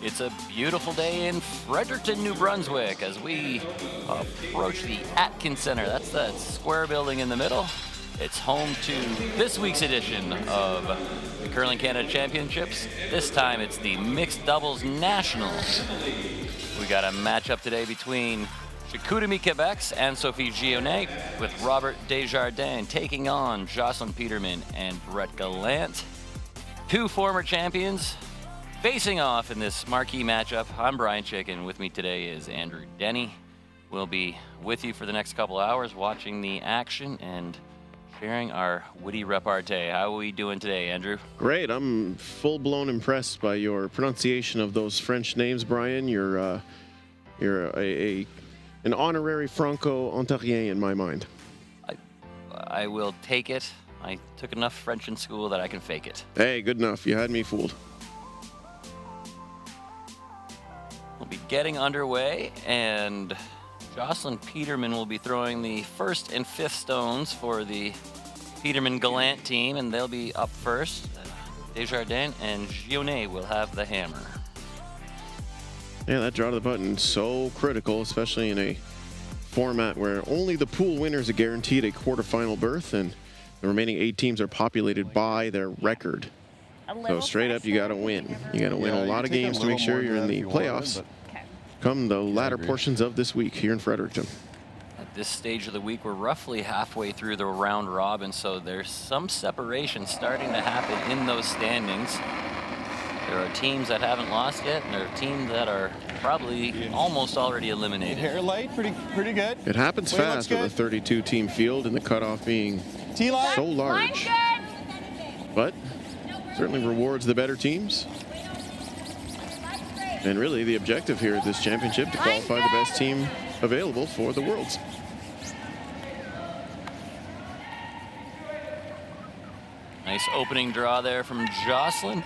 It's a beautiful day in Fredericton, New Brunswick, as we approach the Atkins Center. That's that square building in the middle. It's home to this week's edition of the Curling Canada Championships. This time it's the Mixed Doubles Nationals. We got a matchup today between Chicoutimi, Quebec's Anne-Sophie Gionnet with Robert Desjardins taking on Jocelyn Peterman and Brett Gallant. Two former champions facing off in this marquee matchup. I'm Brian Chick, and with me today is Andrew Denny. We'll be with you for the next couple hours watching the action and sharing our witty repartee. How are we doing today, Andrew? Great. I'm full-blown impressed by your pronunciation of those French names, Brian. You're an honorary Franco-Ontarien in my mind. I will take it. I took enough French in school that I can fake it. Hey, good enough. You had me fooled. We'll be getting underway, and Jocelyn Peterman will be throwing the first and fifth stones for the Peterman-Gallant team, and they'll be up first. Desjardins and Gionnet will have the hammer. Yeah, that draw to the button, so critical, especially in a format where only the pool winners are guaranteed a quarterfinal berth, and the remaining 8 teams are populated by their record. So straight up, you got to win. You got to win a lot of games to make sure you're in the playoffs come the latter portions of this week here in Fredericton. At this stage of the week, we're roughly halfway through the round robin, so there's some separation starting to happen in those standings. There are teams that haven't lost yet, and there are teams that are probably almost already eliminated. Hair light, pretty good. It happens fast with a 32-team field and the cutoff being so large. But certainly rewards the better teams. And really the objective here at this championship to qualify the best team available for the Worlds. Nice opening draw there from Jocelyn.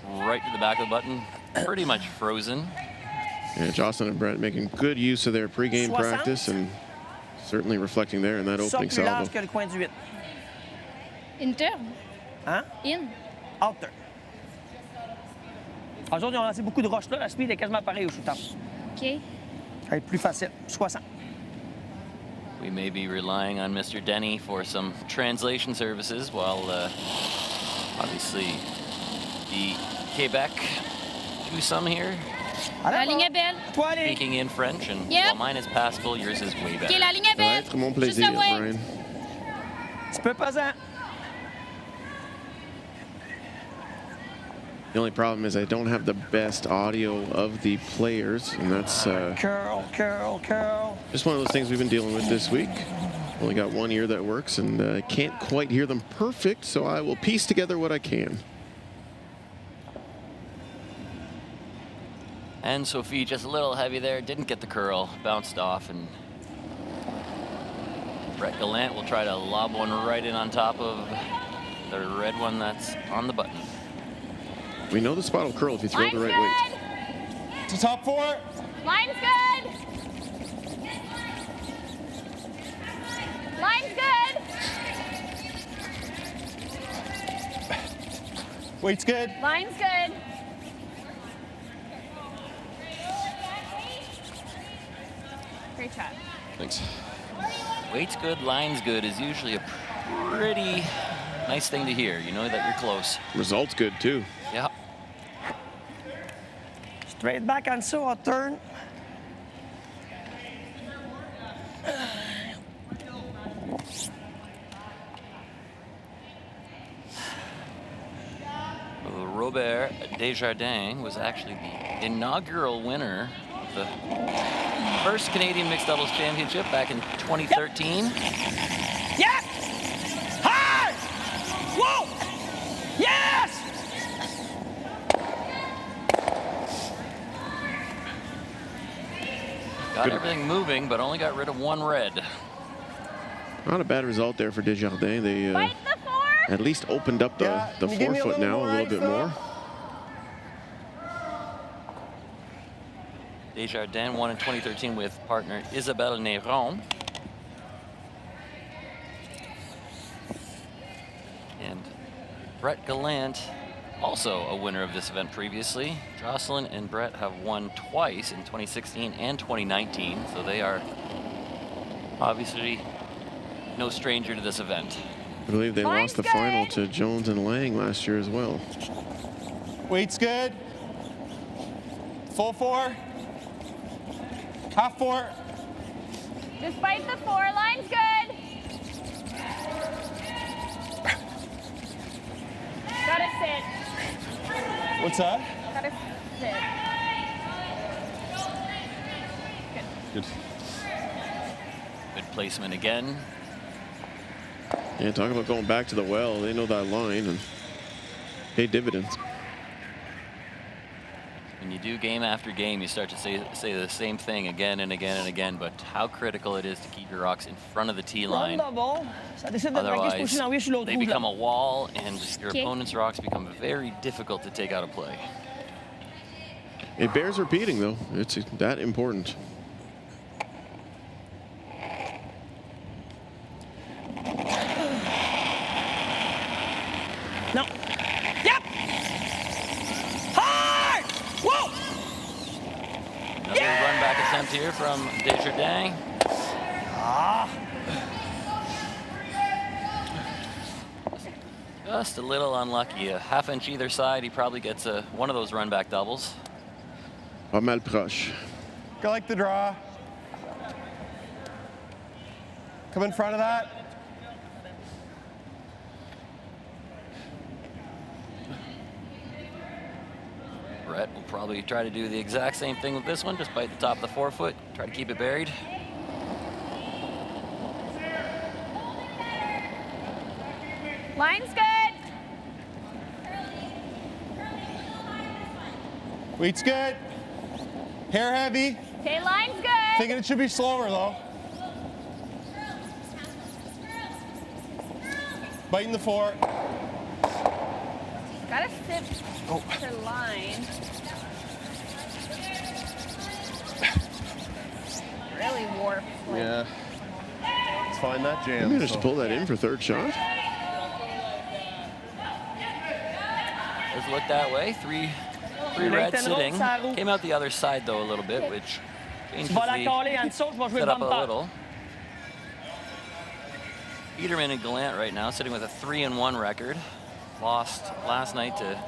Right to the back of the button, pretty much frozen. Yeah, Jocelyn and Brett making good use of their pregame practice and certainly reflecting there in that opening salvo. Interne. Hein? In. Outer. Aujourd'hui, on a lancé beaucoup de roches là. La speed est quasiment pareille au shoot-up. OK. Elle est plus facile. 60. We may be relying on Mr. Denny for some translation services while obviously the Quebec do some here. La ligne est belle. Speaking in French, and while mine is passable, yours is way better. OK, la ligne est belle. Ça va être mon plaisir, Brian. Petit peu pesant. The only problem is I don't have the best audio of the players, and that's Curl. just one of those things we've been dealing with this week. Only got one ear that works, and can't quite hear them perfect, so I will piece together what I can. And Sophie just a little heavy there, didn't get the curl, bounced off, and Brett Gallant will try to lob one right in on top of the red one that's on the button. We know the spot will curl if you throw the right weight. To top 4. Line's good. Line's good. Weight's good. Line's good. Great shot. Thanks. Weight's good, line's good is usually a pretty nice thing to hear. You know that you're close. Results good, too. Yeah. Straight back on so I'll turn. Robert Desjardins was actually the inaugural winner of the first Canadian Mixed Doubles Championship back in 2013. Yes! High! Whoa! Yes! Got everything moving, but only got rid of one red. Not a bad result there for Desjardins. They at least opened up the forefoot now a little bit more. Desjardins won in 2013 with partner Isabelle Néron. And Brett Gallant also a winner of this event previously. Jocelyn and Brett have won twice in 2016 and 2019, so they are obviously no stranger to this event. I believe they Line's lost the good. final to Jones and Lang last year as well. Weight's good. Full 4. Half 4. Despite the 4, line's good. Gotta sit. What's that? Gotta sit. Good. Good placement again. Yeah, talk about going back to the well. They know that line and pay dividends. When you do game after game, you start to say the same thing again and again and again, but how critical it is to keep your rocks in front of the tee line. D'abord, ça décide de braquer, c'est Otherwise, pour envoyer sur l'autre they rouge, become là. a wall, and your Okay. opponent's rocks become very difficult to take out of play. It bears repeating, though. It's that important. No. Yep. Hard. Whoa. Another run back attempt here from Desjardins. Just a little unlucky. A half-inch either side, he probably gets one of those run-back doubles. Pas mal proche. I like the draw. Come in front of that. Brett will probably try to do the exact same thing with this one, just bite the top of the forefoot, try to keep it buried. Line's good. Weight's good. Hair heavy. Okay, line's good. Thinking it should be slower though. Biting the 4. Gotta sit to line. Really warped. Like, Yeah. Let's find that They jam. managed to pull that in for third shot. Does look that way. Three red sitting. Came out the other side though a little bit, which Tu vas la changes caler en dessous, tu vas jouer set le up a bumper. little. Peterman and Gallant right now sitting with a 3-1 record. Lost last night to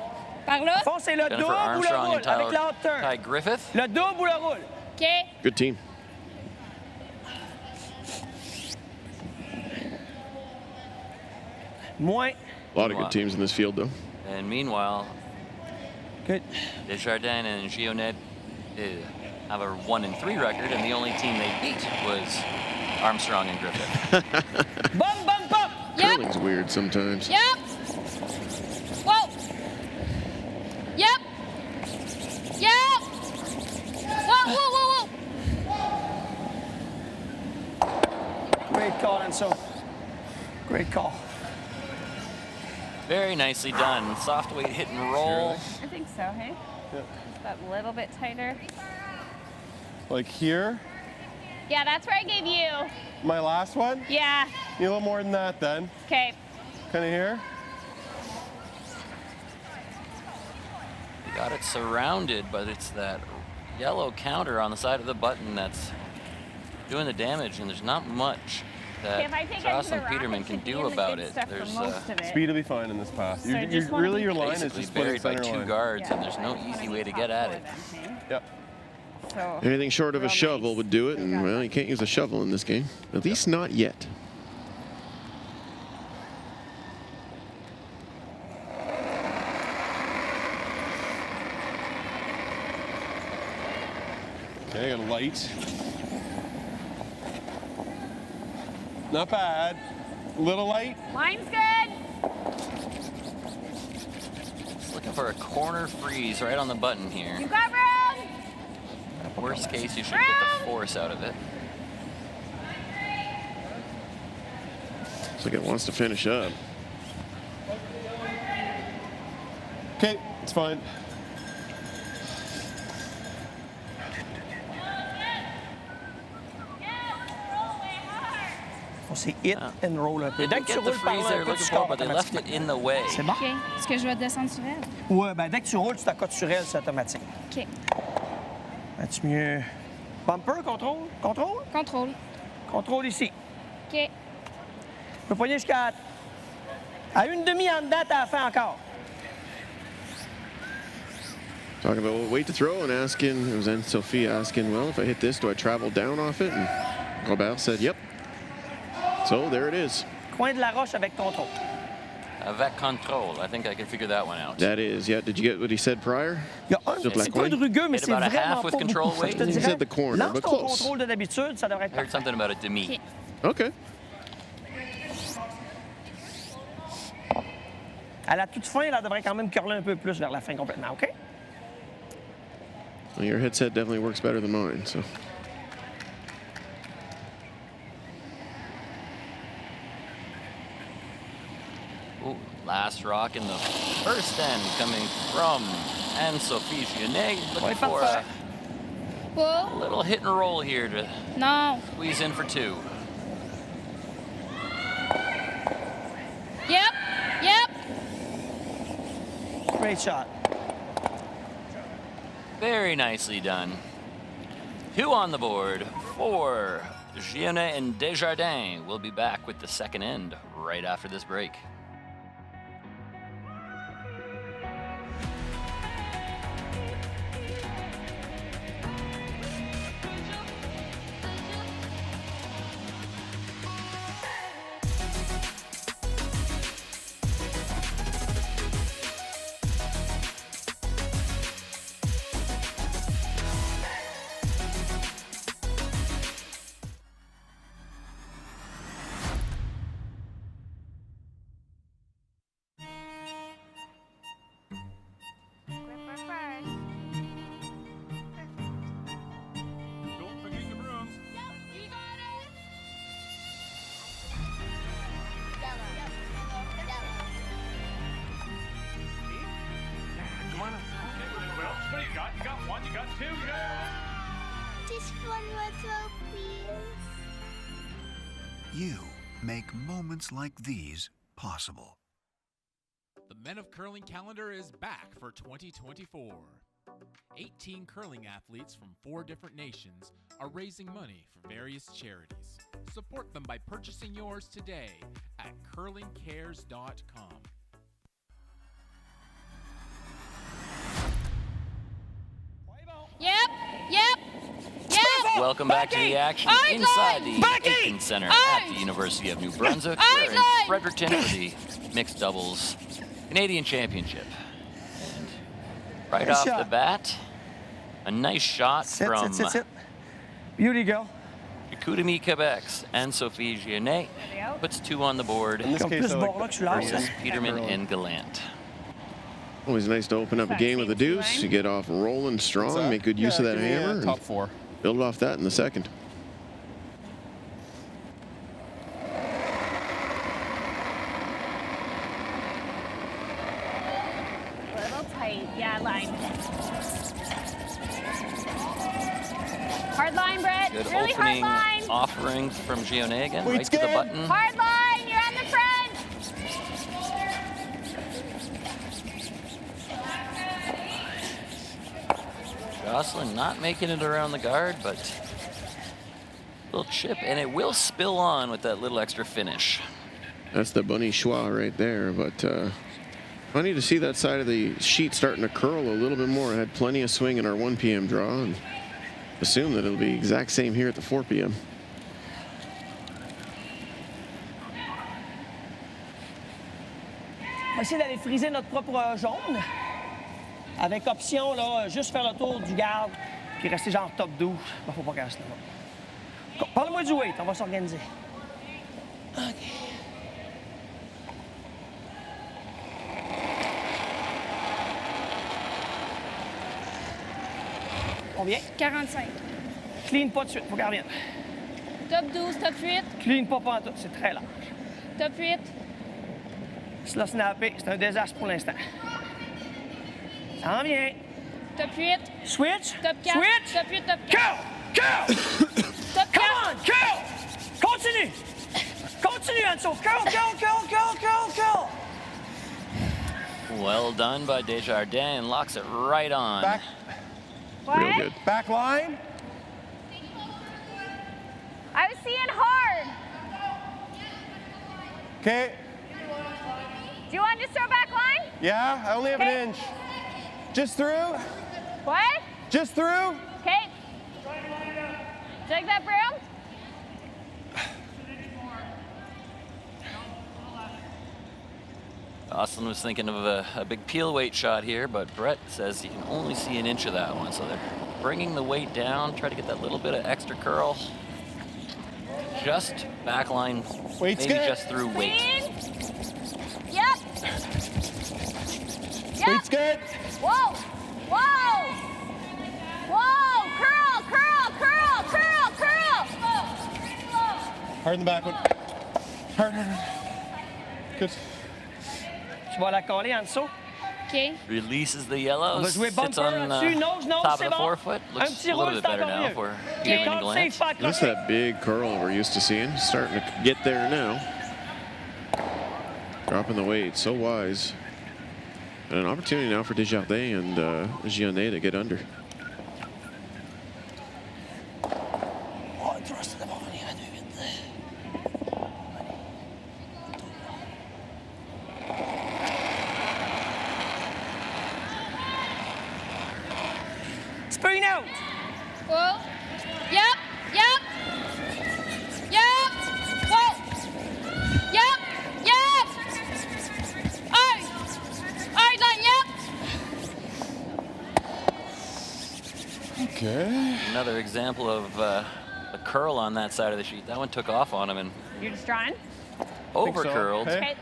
Par là. Fond, c'est le Jennifer double ou le Armstrong roule and avec la Ty hauteur. Griffith. Le double ou le roule. Okay. Good team. Moins. A lot of good teams in this field, though. And meanwhile, Good. Desjardins and GIO have a 1-3 record, and the only team they beat was Armstrong and Griffith. Bum, bum, bum. Yep. Curling's weird sometimes. Yep. Whoa. Yep. Yep. Whoa, whoa, whoa, whoa. Great call, Enzo. Great call. Very nicely done. Soft weight hit and roll. I think so, hey? Yep. That little bit tighter. Like here. Yeah, that's where I gave you. My last one. Yeah. Need a little more than that then. Okay. Kind of here. You got it surrounded, but it's that yellow counter on the side of the button that's doing the damage, and there's not much Okay, that if I take it to the Jocelyn rock, Peterman it can should be do in the about good it. stuff for There's most of it. Speed will be fine in this path. So I just wanna Really, be your line is basically just splitting buried by center two line. guards, Yeah. and there's no I easy wanna way be to get top at four it. then, hey? Yep. So, Anything short of a real shovel nice. would do it, We and got well, that. you can't use a shovel in this game. At least not yet. Okay, I got a light. Not bad. Little light. Line's good. Just looking for a corner freeze right on the button here. You got room. Worst case, you should get the force out of it. Looks like it wants to finish up. Okay, it's fine. On s'est hit and roll un peu. Dès Didn't que tu get the roules par freeze là they un were peu, looking tu for, scores but they left it automatiquement. in the way. C'est bon? OK. Est-ce que je vais descendre sur elle? Ouais, ben dès que tu roules, tu t'accotes sur elle, c'est automatique. OK. As-tu mieux? Bumper, contrôle? Contrôle? Contrôle. Contrôle ici. OK. Tu peux poigner jusqu'à... À une demi en dedans, t'as fait encore. Talking about weight to throw and asking, it was then Sophie asking, well, if I hit this, do I travel down off it? And Robert said, yep. So there it is. Coin de la roche avec contrôle. Avec control. I think I can figure that one out. That is, yeah. Did you get what he said prior? Il y a un Just like petit peu de coin? rugueux, mais Hit c'est about a vraiment half with pas control beaucoup. Je te weight? He dirais, said the corner, lance but ton close. contrôle de d'habitude, ça devrait être I heard parfait. something about a demi. OK. Okay. À la toute fin, elle devrait quand même curler un peu plus vers la fin complètement, OK? Well, your headset definitely works better than mine, so. Ooh, last rock in the first end coming from Anne-Sophie Gionet. Looking Ouais, for parfait. a Pull. little hit and roll here to Non. squeeze in for two. Yep. Yep. Great shot. Very nicely done. Two on the board for Gionet and Desjardins. We'll be back with the second end right after this break. Don't forget your brooms. Come on. What else? What do you got? You got one, you got two, you got... Just one little, please. You make moments like these possible. The Men of Curling calendar is back for 2024. 18 curling athletes from 4 different nations are raising money for various charities. Support them by purchasing yours today at curlingcares.com. Yep. Yep. Yep. Welcome back to the action Eye inside line. the Becky. Aiken Center Eye. at the University of New Brunswick. Eye We're in line. Fredericton for the Mixed Doubles Canadian Championship. And right Nice off shot. the bat, a nice shot Sit, from sit, sit, sit. Beauty girl. Chicoutimi, Quebec's Anne-Sophie Gionet puts 2 on the board In this Comme case, plus I bord là like que tu lances. versus hein. Peterman and Gallant. Always nice to open up a game with a deuce. You get off rolling strong, make good use of that hammer, top and 4. build off that in the second. Little tight. Yeah, line. Hard line, Brett. Good Really hard opening line. offering from Gionet again, Wait, right to the Stan. button. Hard line. You're on the front. Jocelyn not making it around the guard, but little chip, and it will spill on with that little extra finish. That's the bunny schwa right there, but funny to see that side of the sheet starting to curl a little bit more. I had plenty of swing in our 1 p.m. draw, and assume that it'll be exact same here at the 4 p.m. On va essayer d'aller friser notre propre jaune. Avec option, là, juste faire le tour du garde, puis rester genre top 12. Ben, faut pas casser là. Parle-moi du weight, on va s'organiser. OK. Combien? 45. Clean pas de suite, faut garder bien. Top 12, top 8. Clean pas en tout, c'est très large. Top 8. Cela snappé, c'est un désastre pour l'instant. Ça en vient. Top 8. Switch. Top 4. Switch. Top 8, top 4. Go! Go! Top 4. Come on, go! Continue! Continue, Anso. Curl, curl, curl, curl, curl, curl. Well done by Desjardins. Locks it right on. Back, What? Real good. back line. I was seeing hard. Okay. Do you want to just throw back line? Yeah, I only have an Okay. inch. Just through. What? Just through. Okay. Do you like that broom? Austin was thinking of a big peel weight shot here, but Brett says you can only see an inch of that one. So they're bringing the weight down, try to get that little bit of extra curl. Just backline, Weight's maybe good. just through weight. Clean. Yep. Yep. Weight's good. Whoa. Whoa. Whoa. Curl, curl, curl, curl, curl. Hard in the back one. Hard. Good. Tu vas la coller, Anso. Okay. Releases the yellow, On va jouer sits bumper on là-dessus. Nose, nose, top of c'est the bon. forefoot. Un Looks petit a little roule, bit c'est better encore now mieux. for Okay, Peterman call and safe, Glance. pas That's accroché. that big curl we're used to seeing. Starting to get there now. Dropping the weight, so wise. And an opportunity now for Desjardins and Gionnet to get under. Oh, thrust de revenir à 2-8. Petit peu in out. Whoa. Yep. Yep. Yep. Whoa. Yep. Yep. Alright, line, yep. Okay. Another example of a curl on that side of the sheet. That one took off on him and You're just drawing? over so. curled. Okay. Okay.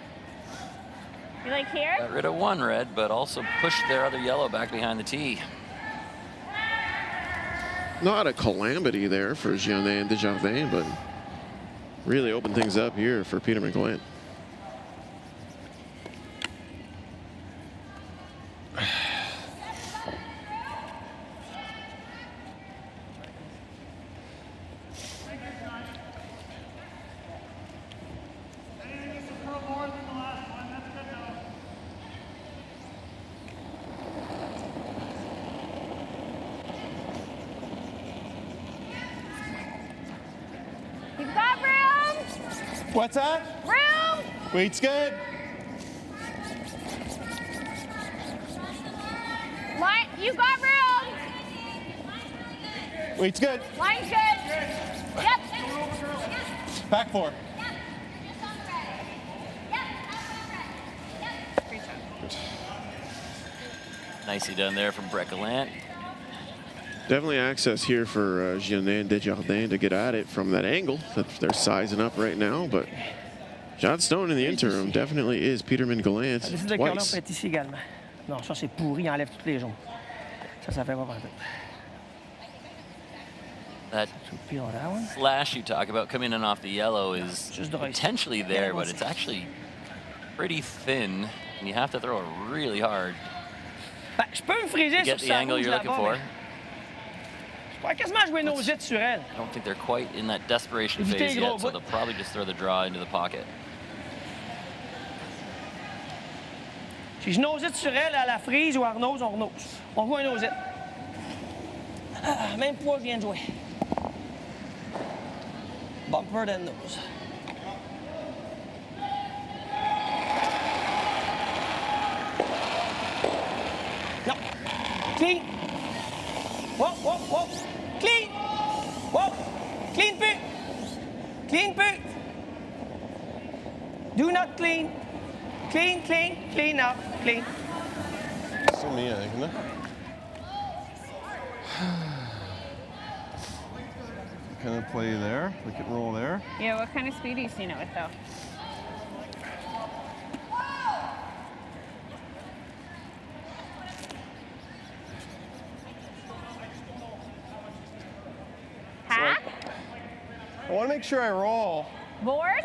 You like here? Got rid of one red, but also pushed their other yellow back behind the tee. Not a calamity there for Gionnet and Desjardins, but really opened things up here for Peterman Glant. You've got room. What's that? Room. Weight's good. Line. You got room. Weight's good. Line's good. Yep. Back four. Nicely done there from Brett Gallant. Definitely access here for Gionnet and Desjardins to get at it from that angle that they're sizing up right now, but John Stone in the interim definitely is Peterman Gallant Décide de curler twice. peut être ici également. Non, ça c'est pourri, il enlève toutes les jaunes. Ça fait pas partout. That Peel that one. flash you talk about coming in off the yellow is Just the right. potentially there, Yeah, but let's- it's actually pretty thin, and you have to throw it really hard Ben, je peux me friser to sur get the sa angle rouge you're looking là-bas, for. mais je pourrais quasiment jouer nosite sur elle. I don't think they're quite in that desperation Éviter phase les gros yet, so bouts. they'll probably just throw the draw into the pocket. Si je nosite sur elle, à la frise ou à renose, on renose. On joue un nosite. Ah, même poids, je viens de jouer. Bumper then nose. Non. Clean. Whoa, whoa, whoa. Clean. Whoa. Clean peu. Clean peu. Do not clean. Clean, clean, clean up, clean. Så mye, ikke det? Kind of play there, like it roll there. Yeah, what kind of speed are you seeing it with, though? Hack? I want to make sure I roll. Board?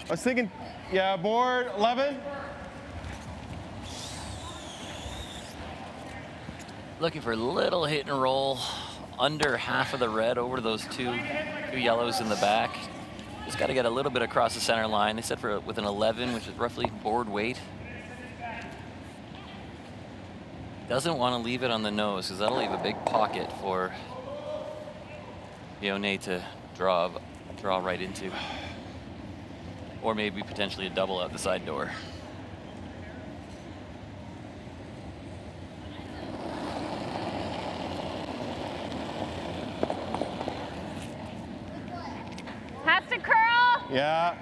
I was thinking, yeah, board 11. Looking for a little hit and roll under half of the red over those two yellows in the back. Just got to get a little bit across the center line. They said with an 11, which is roughly board weight. Doesn't want to leave it on the nose because that'll leave a big pocket for Leone to draw right into. Or maybe potentially a double out the side door. Has to curl. Yeah.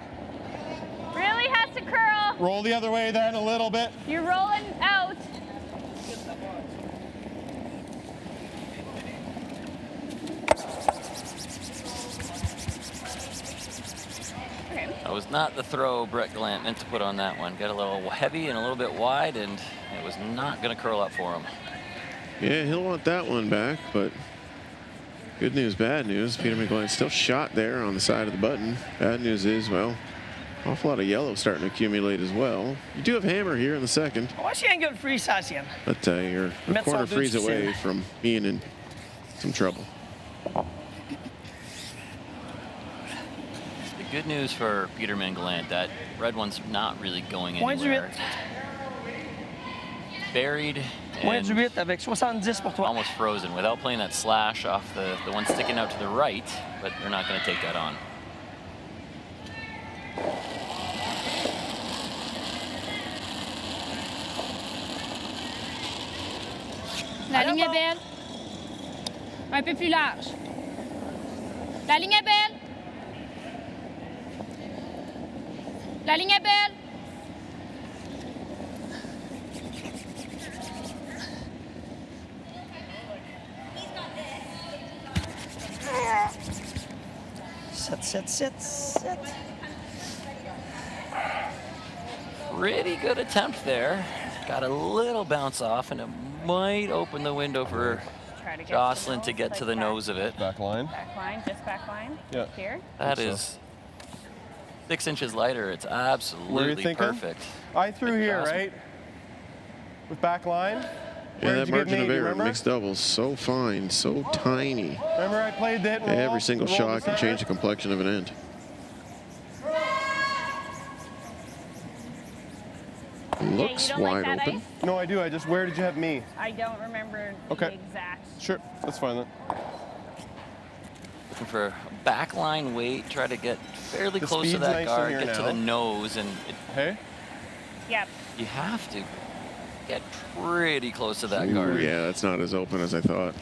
Really has to curl. Roll the other way then a little bit. You're rolling out. Okay. That was not the throw Brett Gallant meant to put on that one. Got a little heavy and a little bit wide, and it was not going to curl up for him. Yeah, he'll want that one back, but good news, bad news. Peterman Gallant still shot there on the side of the button. Bad news is, well, awful lot of yellow starting to accumulate as well. You do have hammer here in the second. Moi, je viens de free ça, Sienne. But you're a Mettre quarter son deux freeze away difficile. from being in some trouble. The good news for Peterman Gallant, that red one's not really going Point du anywhere. 8. Buried Point du and 8 avec 70 pour toi. almost frozen without playing that slash off the one sticking out to the right, but they're not going to take that on. La ligne est belle. Un peu plus large. La ligne est belle. La ligne est belle. Sept, sept, sept, sept. Pretty good attempt there. Got a little bounce off, and it might open the window for Try to get Jocelyn to to get to the nose of it. Back line. Back line, just back line. Yeah. Here. That so. is 6 inches lighter. It's What are you absolutely thinking? perfect. I threw here, Awesome. right? With back line. Yeah, Where that did you get margin me? of Do you error in remember? mixed doubles, so fine, so tiny. Remember I played the hit and roll? Every single roll shot the can center? change the complexion of an end. Looks you don't like wide that open. ice? No, I do. Where did you have me? I don't remember Okay. the exact. Sure, that's fine then. Looking for backline weight, try to get fairly The close to speed's that nice in guard, here get to now. the nose, and Hey? Yep. you have to get pretty close to that Ooh, guard. yeah, that's not as open as I thought.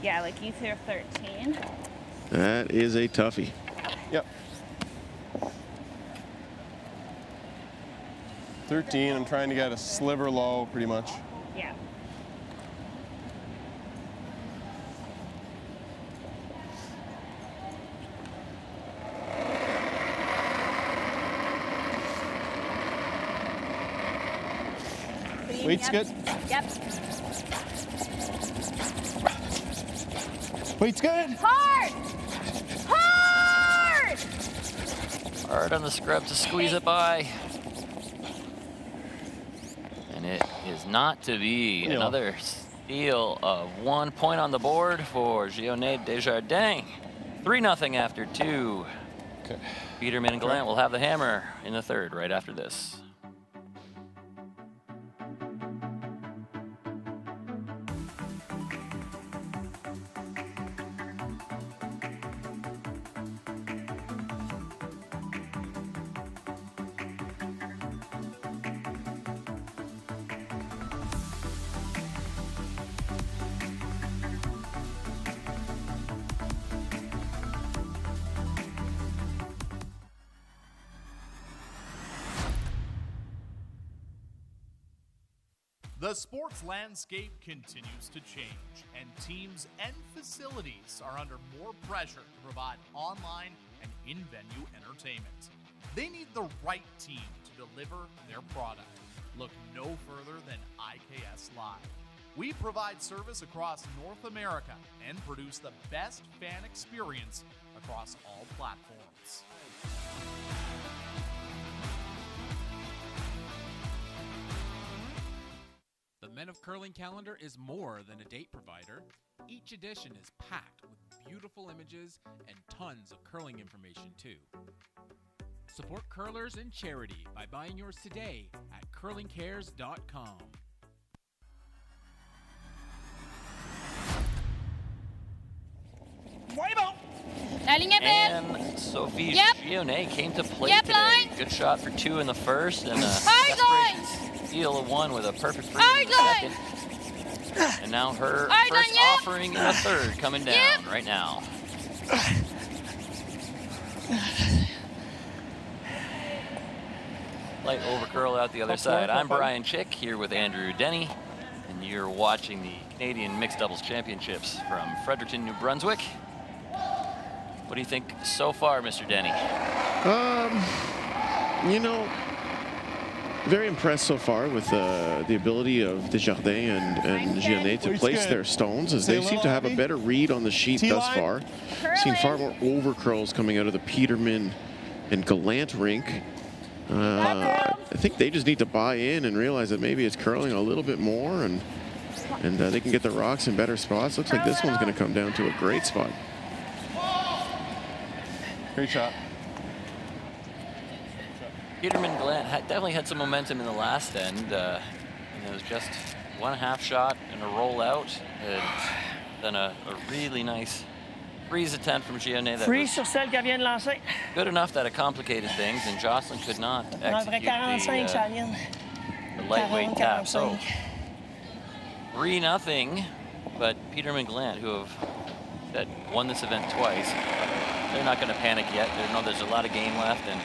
Yeah, like you threw 13. That is a toughie. Yep. 13, I'm trying to get a sliver low pretty much. Yeah. Weight's good. Yep. Weight's good. Hard! Hard! Hard on the scrub to squeeze it by. And it is not to be. Yeah. Another steal of 1 point on the board for Gionnet Desjardins. 3-0 after 2. Okay. Peterman and Gallant will have the hammer in the third right after this. The sports landscape continues to change, and teams and facilities are under more pressure to provide online and in-venue entertainment. They need the right team to deliver their product. Look no further than IKS Live. We provide service across North America and produce the best fan experience across all platforms. The Men of Curling calendar is more than a date provider. Each edition is packed with beautiful images and tons of curling information too. Support curlers and charity by buying yours today at curlingcares.com. La ligne est belle. And Sophie Yep. Gionnet came to play Yep, today. line. Good shot for 2 in the first, and a Hard line. desperation steal of 1 with a perfect free Hard in the line. second. And now her Hard first line, yep. offering in the third coming down Yep. right now. Light over curl out the other side. I'm Brian Chick here with Andrew Denny, and you're watching the Canadian Mixed Doubles Championships from Fredericton, New Brunswick. What do you think so far, Mr. Denny? You know, very impressed so far with the ability of Desjardins and Gionnet to place their stones, as they seem to have a better read on the sheet thus far. Seen far more over curls coming out of the Peterman and Gallant rink. I think they just need to buy in and realize that maybe it's curling a little bit more, and they can get the rocks in better spots. Looks like this one's going to come down to a great spot. Great shot. Peterman Gallant definitely had some momentum in the last end. And it was just 1.5 shot and a rollout, and then a really nice freeze attempt from Gionnet. Freeze sur celle qu'elle vient de lancer. Good enough that it complicated things, and Jocelyn could not Dans le vrai 45, ça execute vient. the lightweight tap. So 45. 3-0, but Peterman Gallant, who have won this event twice, they're not going to panic yet. They know there's a lot of game left, and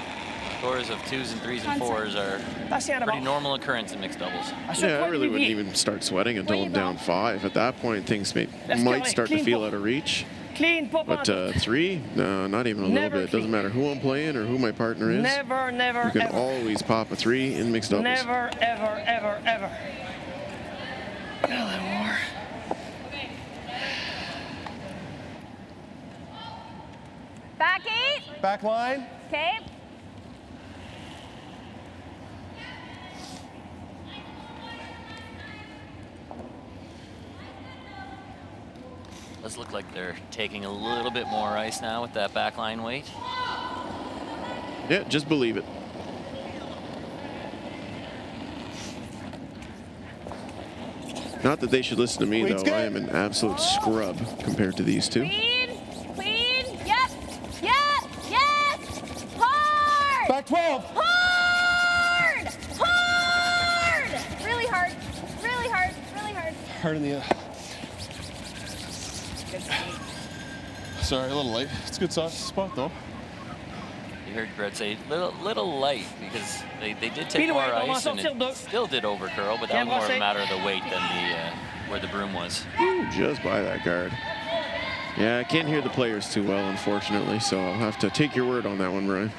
scores of 2s and 3s and 4s are pretty normal occurrence in mixed doubles. Yeah, I really wouldn't even start sweating until I'm down 5. At that point, things might start to feel out of reach. Clean, But 3, no, not even a little bit. It doesn't matter who I'm playing or who my partner is. Never, You can always pop a 3 in mixed doubles. Never, ever, ever, ever. Back 8. Back line. Okay. Does look like they're taking a little bit more ice now with that backline weight. Yeah, just believe it. Not that they should listen to me, though. I am an absolute scrub compared to these two. Clean. Clean. Yep. Yep. Yes. Hard. Back 12. Hard. Hard. Really hard. Really hard. Really hard. Hard in the Sorry, a little light. It's a good spot, though. You heard Brett say little light, because they did take more ice and it still did over curl, but that was more a matter of the weight than where the broom was. Ooh, just by that guard. Yeah, I can't hear the players too well, unfortunately, so I'll have to take your word on that one, Brian.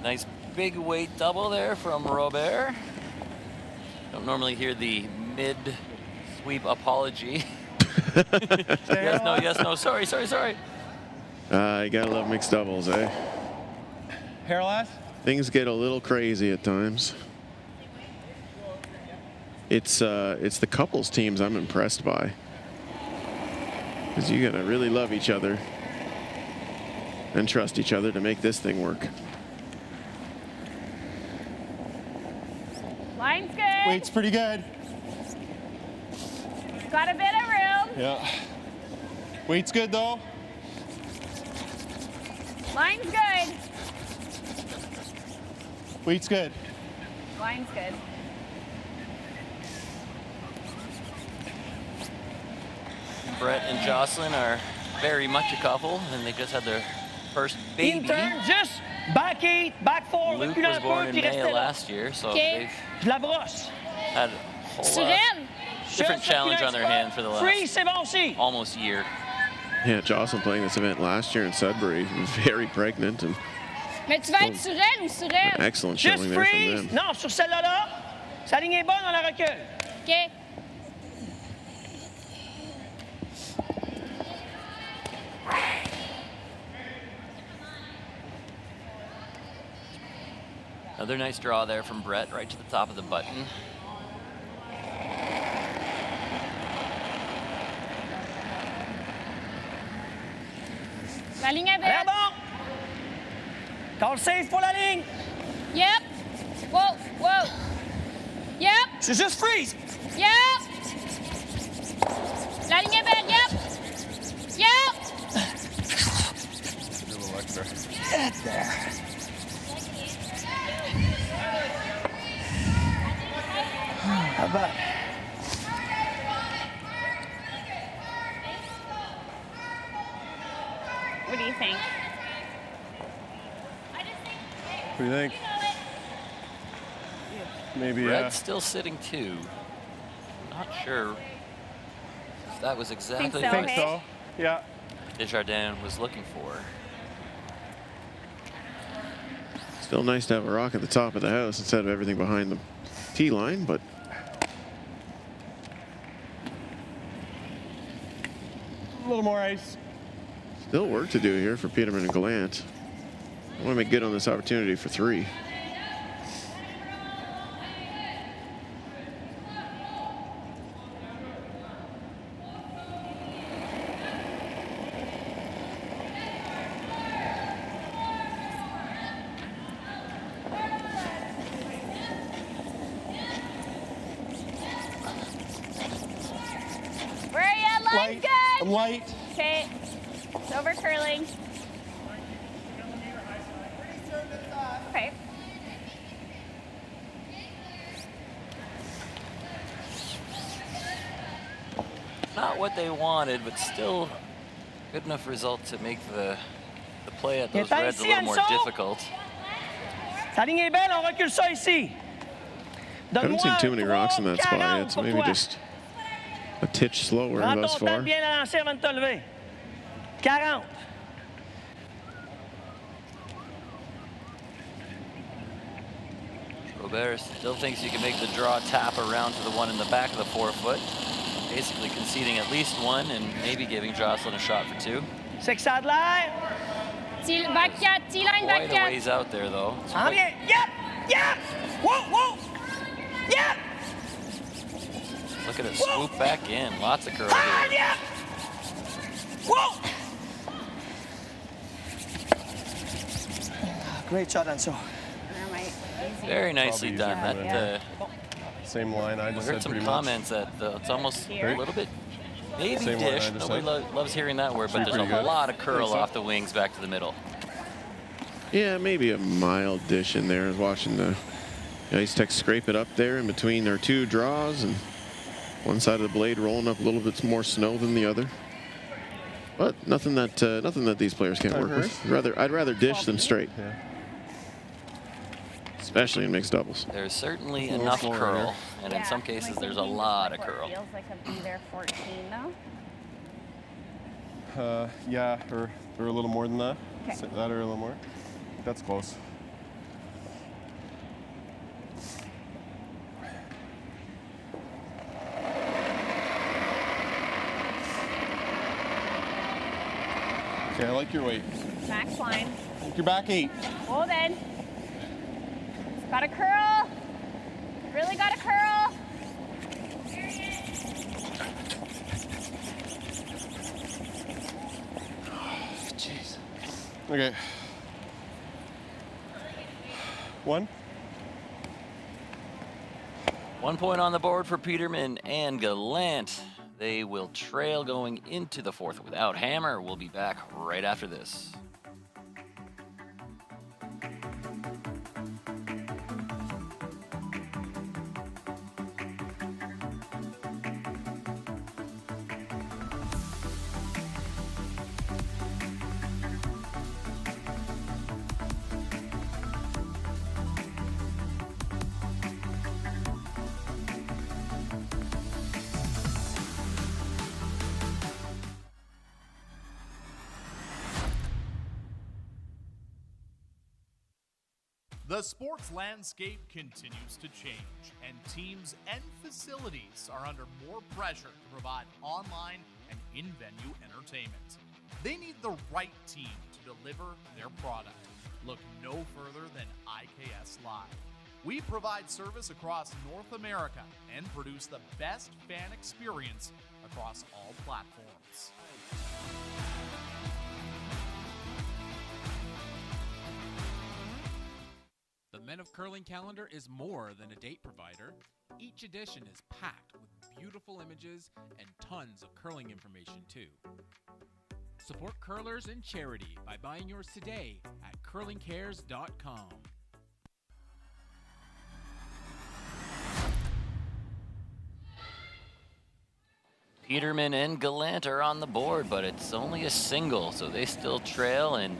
Nice big weight double there from Robert. Don't normally hear the mid-sweep apology. Yes, no, sorry. You gotta love mixed doubles, eh? Hair last? Things get a little crazy at times. It's the couples teams I'm impressed by, because you gotta really love each other and trust each other to make this thing work. Line's good. Weight's pretty good. Got a bit of room. Yeah. Weight's good, though. Line's good. Weight's good. Line's good. Brett and Jocelyn are very much a couple, and they just had their first baby. Intern, juste back 8, back 4. Luke was born in May of last year, so they've Je la brosse. had a whole Sur lot elle. different challenge on their hand for the Freeze, last c'est bon aussi. almost year. Yeah, Jocelyn playing this event last year in Sudbury, very pregnant, and Mais tu vas être sur elle ou sur elle? excellent Juste showing there from freeze. them. Non, sur celle-là, là. Sa ligne est bonne, on la recule. OK. Another nice draw there from Brett, right to the top of the button. La ligne est Très belle. bon. Call safe pour la ligne. Yep. Whoa, whoa. Yep, C'est juste freeze. yep. La ligne est belle, yep. Yep. Do a little extra. Get there. How about? What do you think? What do you think? Maybe, Brett's still sitting 2. Not sure if that was exactly so, I think hey? so. Yeah. Desjardins was looking for. Still nice to have a rock at the top of the house instead of everything behind the tee line, but A little more ice. still work to do here for Peterman and Gallant. I want to make good on this opportunity for 3. Where are you at? Line's Light. I'm good. light. Okay. It's over curling. Okay. Not what they wanted, but still good enough result to make the play at those Yeah, reds a ici, little more Anso. difficult. Sa ligne est belle, on recule ça ici. Haven't seen too many rocks in that spot 3:40 yet, so pour maybe toi. just a titch slower Prends thus ton temps far. de bien la lancer avant de te lever. 40. Robert still thinks you can make the draw tap around to the one in the back of the 4-foot. Basically conceding at least 1 and maybe giving Jocelyn a shot for 2. C'est que ça a de l'air. Back 4, T-line, back Quite a 4. ways out there, though. It's En quite- bien. Yep. Yep. Whoa, whoa. Yep. Look at it swoop back in. Lots of curl Hard, here. yep. Whoa. Great shot, Anso. Where am I? Easy. Very nicely Probably done. easier That yeah. Same line I we just heard said some pretty comments that it's almost Here? a little bit maybe Same one I dish. just Nobody said. loves hearing that word, but Pretty there's a good. lot of curl Think so. off the wings back to the middle. Yeah, maybe a mild dish in there. I was watching the Ice Tech scrape it up there in between their 2 draws, and one side of the blade rolling up a little bit more snow than the other. But nothing that these players can't work with. I'd rather dish than straight, Yeah. especially in mixed doubles. There's certainly little enough slower curl, here. and in Yeah. some Am I cases there's a thinking lot like of what curl. Feels like a B there 14 though. Yeah, or a little more than that. Okay. Say that or a little more. That's close. Okay, I like your weight. Max line. Like your back 8. Hold in. It's got a curl. Really got a curl. Jeez. Okay. 1. 1 point on the board for Peterman and Gallant. They will trail going into the 4th without hammer. We'll be back right after this. The sports landscape continues to change, and teams and facilities are under more pressure to provide online and in-venue entertainment. They need the right team to deliver their product. Look no further than IKS Live. We provide service across North America and produce the best fan experience across all platforms. The Men of Curling calendar is more than a date provider. Each edition is packed with beautiful images and tons of curling information too. Support curlers and charity by buying yours today at curlingcares.com. Peterman and Gallant are on the board, but it's only a single, so they still trail, and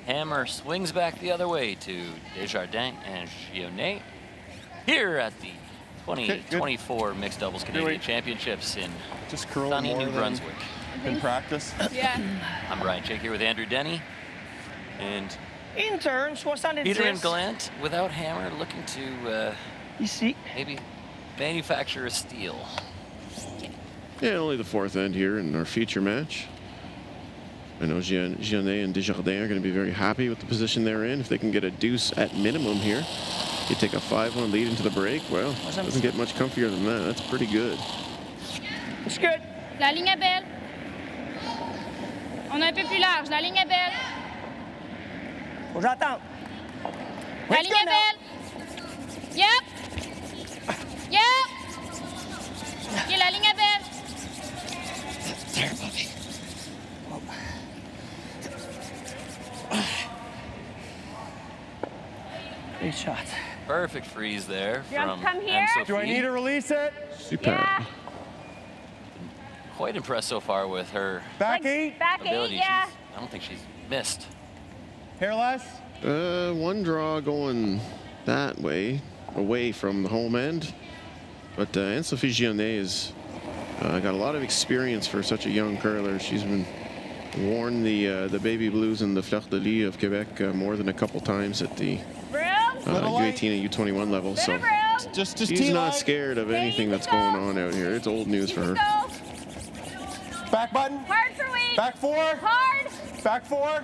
Hammer swings back the other way to Desjardins and Gionnet here at the 2024 Mixed Doubles Canadian Championships in Just curl sunny more New Brunswick. in practice. Yeah. I'm Brian Jake here with Andrew Denny, and In turn, 70. Peter and Gallant, without Hammer, looking to Ici. maybe manufacture a steal. Yeah, only the fourth end here in our feature match. I know Gionnet and Desjardins are going to be very happy with the position they're in. If they can get a deuce at minimum here, you take a 5-1 lead into the break. Well, doesn't get much comfier than that. That's pretty good. It's good. La ligne est belle. On est un peu plus large. La ligne est belle. Faut que j'attende. La ligne est belle. Yep. Yep. OK, la ligne est belle. Great shot. Perfect freeze there You want from to come here? Anne-Sophie. Do I need to release it? Super. Yeah. Quite impressed so far with her Back eight? Back ability. eight, yeah. I don't think she's missed. Hair less? One draw going that way, away from the home end. But Anne-Sophie Gionnet has got a lot of experience for such a young curler. She's been worn the baby blues and the fleur de lis of Quebec more than a couple times at the U18 and U21 level. So Just she's not scared of anything that's going on out here. It's old news for her. Back button. Hard for weight. Back four. Hard. Back four.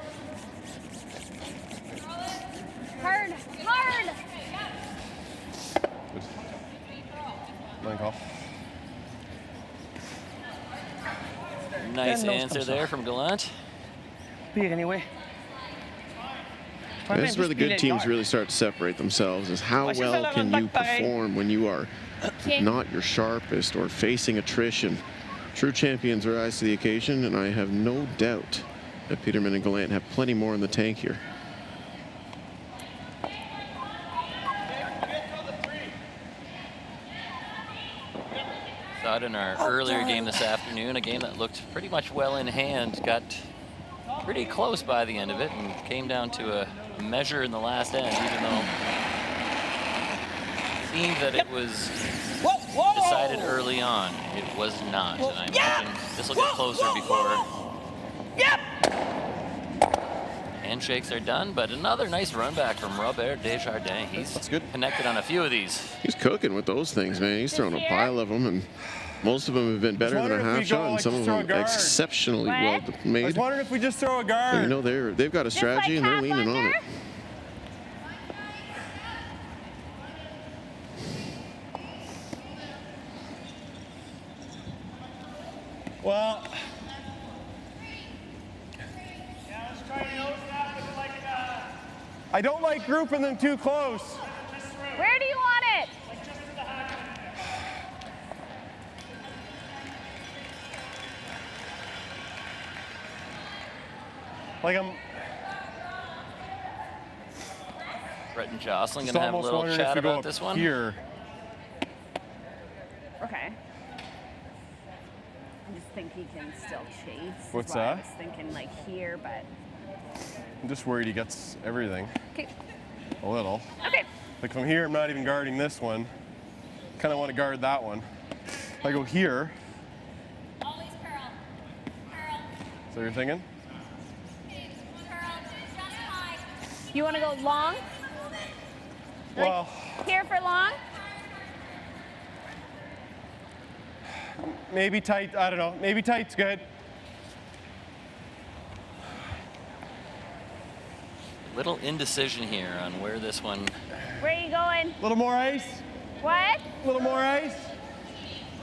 Hard. Hard. Line call. Nice And those answer comes there off. from Gallant. Beer anyway. This is where the good teams really start to separate themselves, is how Ouais, c'est ça, well le can run you back pareil. perform when you are OK. not your sharpest or facing attrition. True champions rise to the occasion, and I have no doubt that Peterman and Gallant have plenty more in the tank here. Saw it in our earlier game this afternoon, a game that looked pretty much well in hand, got pretty close by the end of it, and came down to a measure in the last end, even though it seemed that it was decided early on. It was not, and I imagine this will get closer before handshakes are done. But another nice run back from Robert Desjardins. He's connected on a few of these. He's cooking with those things, man. He's throwing a pile of them, and most of them have been better than a half shot, and some of them exceptionally well made. I was wondering if we just throw a guard. So, you know, they've got a strategy, and they're leaning on it. Well, I don't like grouping them too close. Where do you want it? Like I'm Brett and Jocelyn just gonna have a almost little wondering if chat we go about up this one. here. Okay. I just think he can still chase. is What's why I that? was thinking like here, but. I'm just worried he gets everything. Okay. A little. Okay. Like from here, I'm not even guarding this one. Kind of want to guard that one. If I go here. Always curl. Curl. So you're thinking? Curl. Just high. You want to go long? Well, Here for long? maybe tight. I don't know. Maybe tight's good. Little indecision here on where this one. Where are you going? A little more ice. What? A little more ice.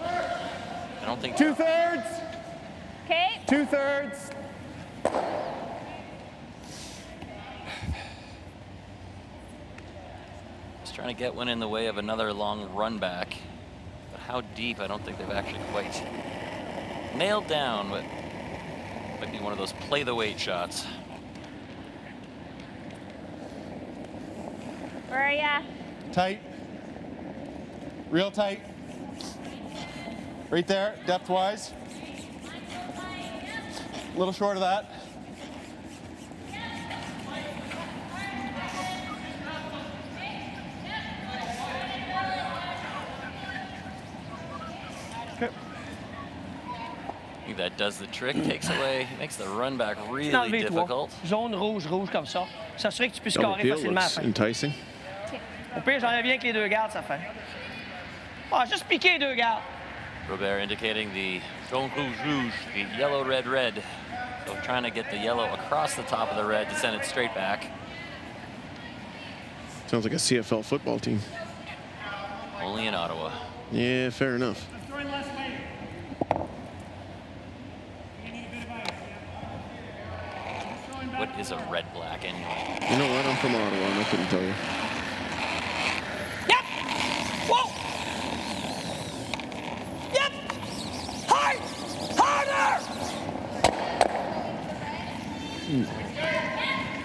I don't think. 2/3. Okay. 2/3. Just trying to get one in the way of another long run back. But how deep? I don't think they've actually quite nailed down. But might be one of those play the weight shots. Where are ya? Tight. Real tight. Right there, depth-wise. A little short of that. Okay. I think that does the trick. Takes away, makes the run back really Enlever les trois. difficult. Jaune, rouge, rouge comme ça. S'assurer que tu puisses Double carrer peel facilement à la looks fin. enticing. Au pire, j'en reviens avec les deux gardes, ça fait. Ah, juste piquer les deux gardes. Robert indicating the jaune rouge rouge, the yellow red red. So trying to get the yellow across the top of the red to send it straight back. Sounds like a CFL football team. Only in Ottawa. Yeah, fair enough. What is a red black anyway? You know what? I'm from Ottawa, and I couldn't tell you. Yep! Whoa! Yep! Hard! Harder!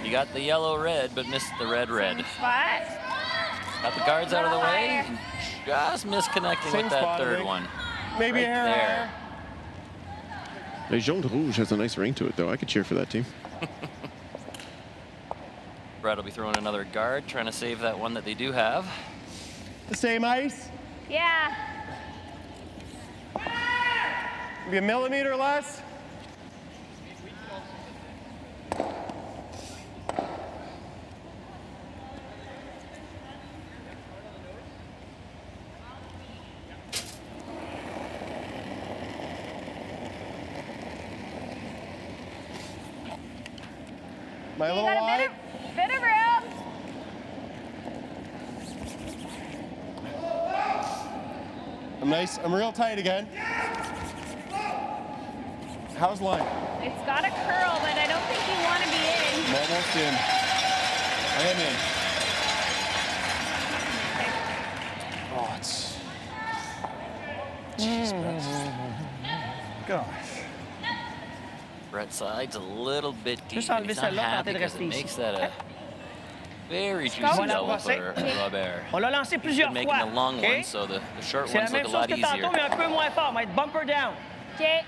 You got the yellow red, but missed the red red. Spot. Got the guards out of the way, and just misconnecting Same with that spot, I third think. one. Maybe Right a hair there. higher. The Jaune Rouge has a nice ring to it, though. I could cheer for that team. Brad will be throwing another guard, trying to save that one that they do have. The same ice. Yeah. Maybe a millimeter less. Am I a You little got a wide? bit of room. I'm nice. I'm real tight again. How's line? It's got a curl, but I don't think you want to be in. I'm almost in. I am in. Oh, it's. Jeez, Brett. Gosh. Brett side's a little bit deep. Juste and enlever He's not celle-là, happy tenter de because rester it ici. makes that a very juicy Voilà, double passé. for Robert. On l'a lancé He's plusieurs been making fois. the long OK? ones, so the short C'est la ones look même a chose lot que tantôt, easier. mais un peu moins fort. On va être bumper down. Okay.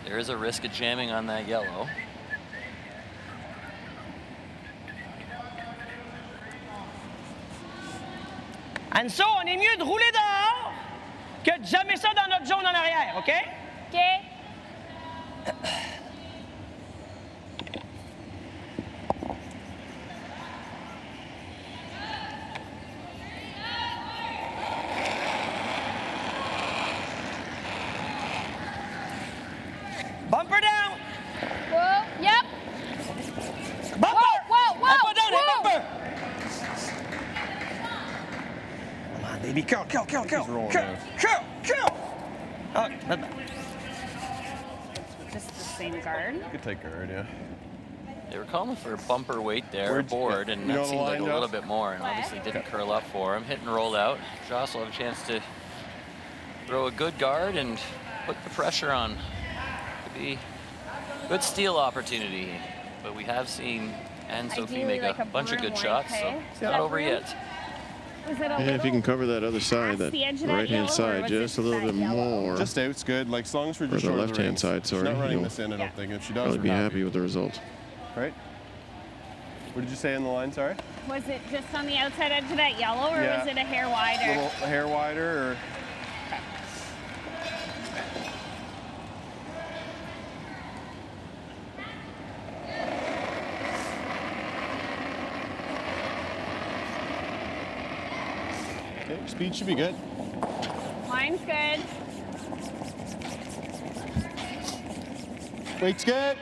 There is a risk of jamming on that yellow. Anso, on est mieux de rouler dehors que de jammer ça dans notre zone en arrière, OK? Okay. Bumper down! Whoa. Yep. Bumper! Whoa, whoa, Up or down, whoa. hey, bumper! Come on, baby. Curl. He's rolling now. Curl! Oh, not bad. Just the same guard. Good tight guard, yeah. They were calling for a bumper weight there, Where'd- board, yeah. and You know that the seemed like line, a little Joss? bit more, and obviously didn't curl up for him. Hit and roll out. Joss will have a chance to throw a good guard and put the pressure on. Could be a good steal opportunity, but we have seen Anne Sophie Ideally, make like a bunch of broom good like, shots, so hey? it's Yeah. not over Broom? yet. Was it a Yeah, if you little can cover that other side, past that the edge of that right-hand yellow, or side, was just it a little that bit yellow? more. Just out, it's good. Like, as long as we're Or just the short of left-hand rings. side, She's sorry. not running You'll this in, I don't think. If she does, Probably we're be happy with the result. Right? What did you say in the line, sorry? Was it just on the outside edge of that yellow, or Yeah. was it a hair wider? A little hair wider, or? Okay, speed should be good. Line's good. Weight's good.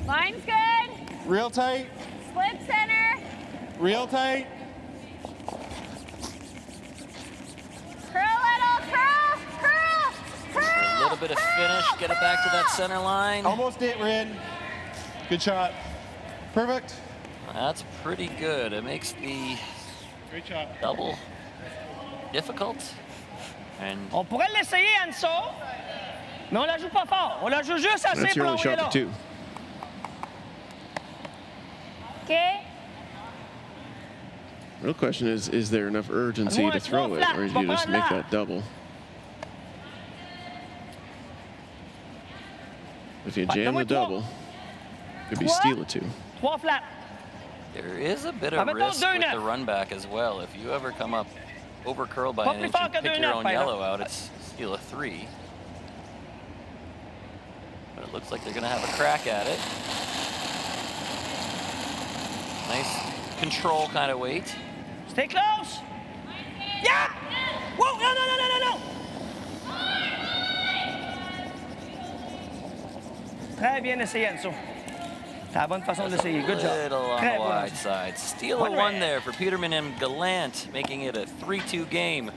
Line's good. Real tight. Split center. Real tight. Curl little, curl, curl, For a curl. little bit of finish, get it back to that center line. Almost it, Rid. Good shot. Perfect. That's pretty good. It makes the Great shot. double difficult. And On pourrait l'essayer, Anso, mais on la joue pas fort. On la joue juste assez That's pour your only l'envoyer shot là. for 2. Okay. Real question is there enough urgency to throw it, or do you just make that double? If you jam the double, could be steal it too. 3 flat. there is a bit of risk with the run back as well. If you ever come up over curl by an inch and pick your own yellow out, it's steal a 3. But it looks like they're going to have a crack at it. Nice control kind of weight. Stay close. Yeah! Whoa, no, no, no, no, no, no! Très bien essayé, Anso. C'est la bonne façon d'essayer. Good job. Little on Très the bon. wide side. Steal a 1 there for Peterman and Gallant, making it a 3-2 game.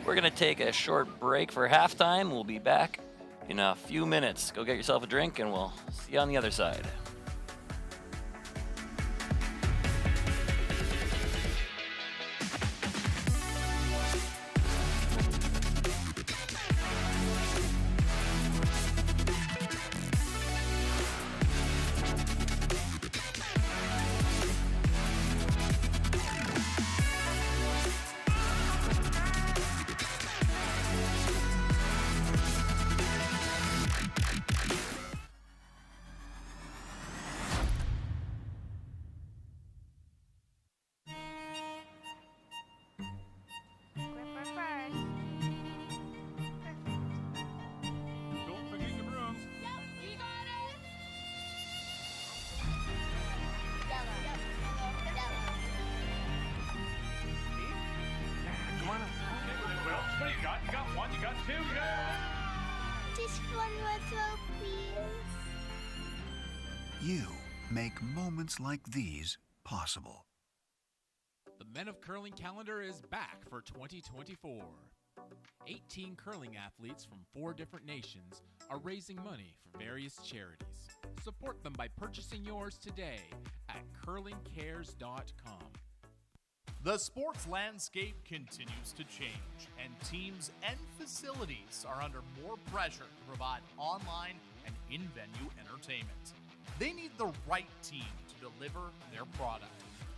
We're going to take a short break for halftime. We'll be back in a few minutes. Go get yourself a drink, and we'll see you on the other side. You make moments like these possible. The Men of Curling calendar is back for 2024. 18 curling athletes from 4 different nations are raising money for various charities. Support them by purchasing yours today at curlingcares.com. The sports landscape continues to change, and teams and facilities are under more pressure to provide online and in-venue entertainment. They need the right team to deliver their product.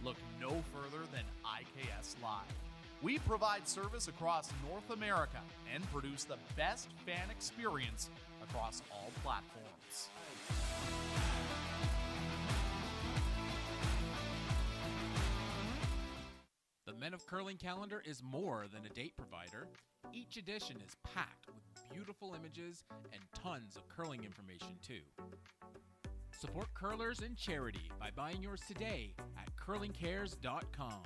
Look no further than IKS Live. We provide service across North America and produce the best fan experience across all platforms. The Men of Curling calendar is more than a date provider. Each edition is packed with beautiful images and tons of curling information too. Support curlers and charity by buying yours today at curlingcares.com.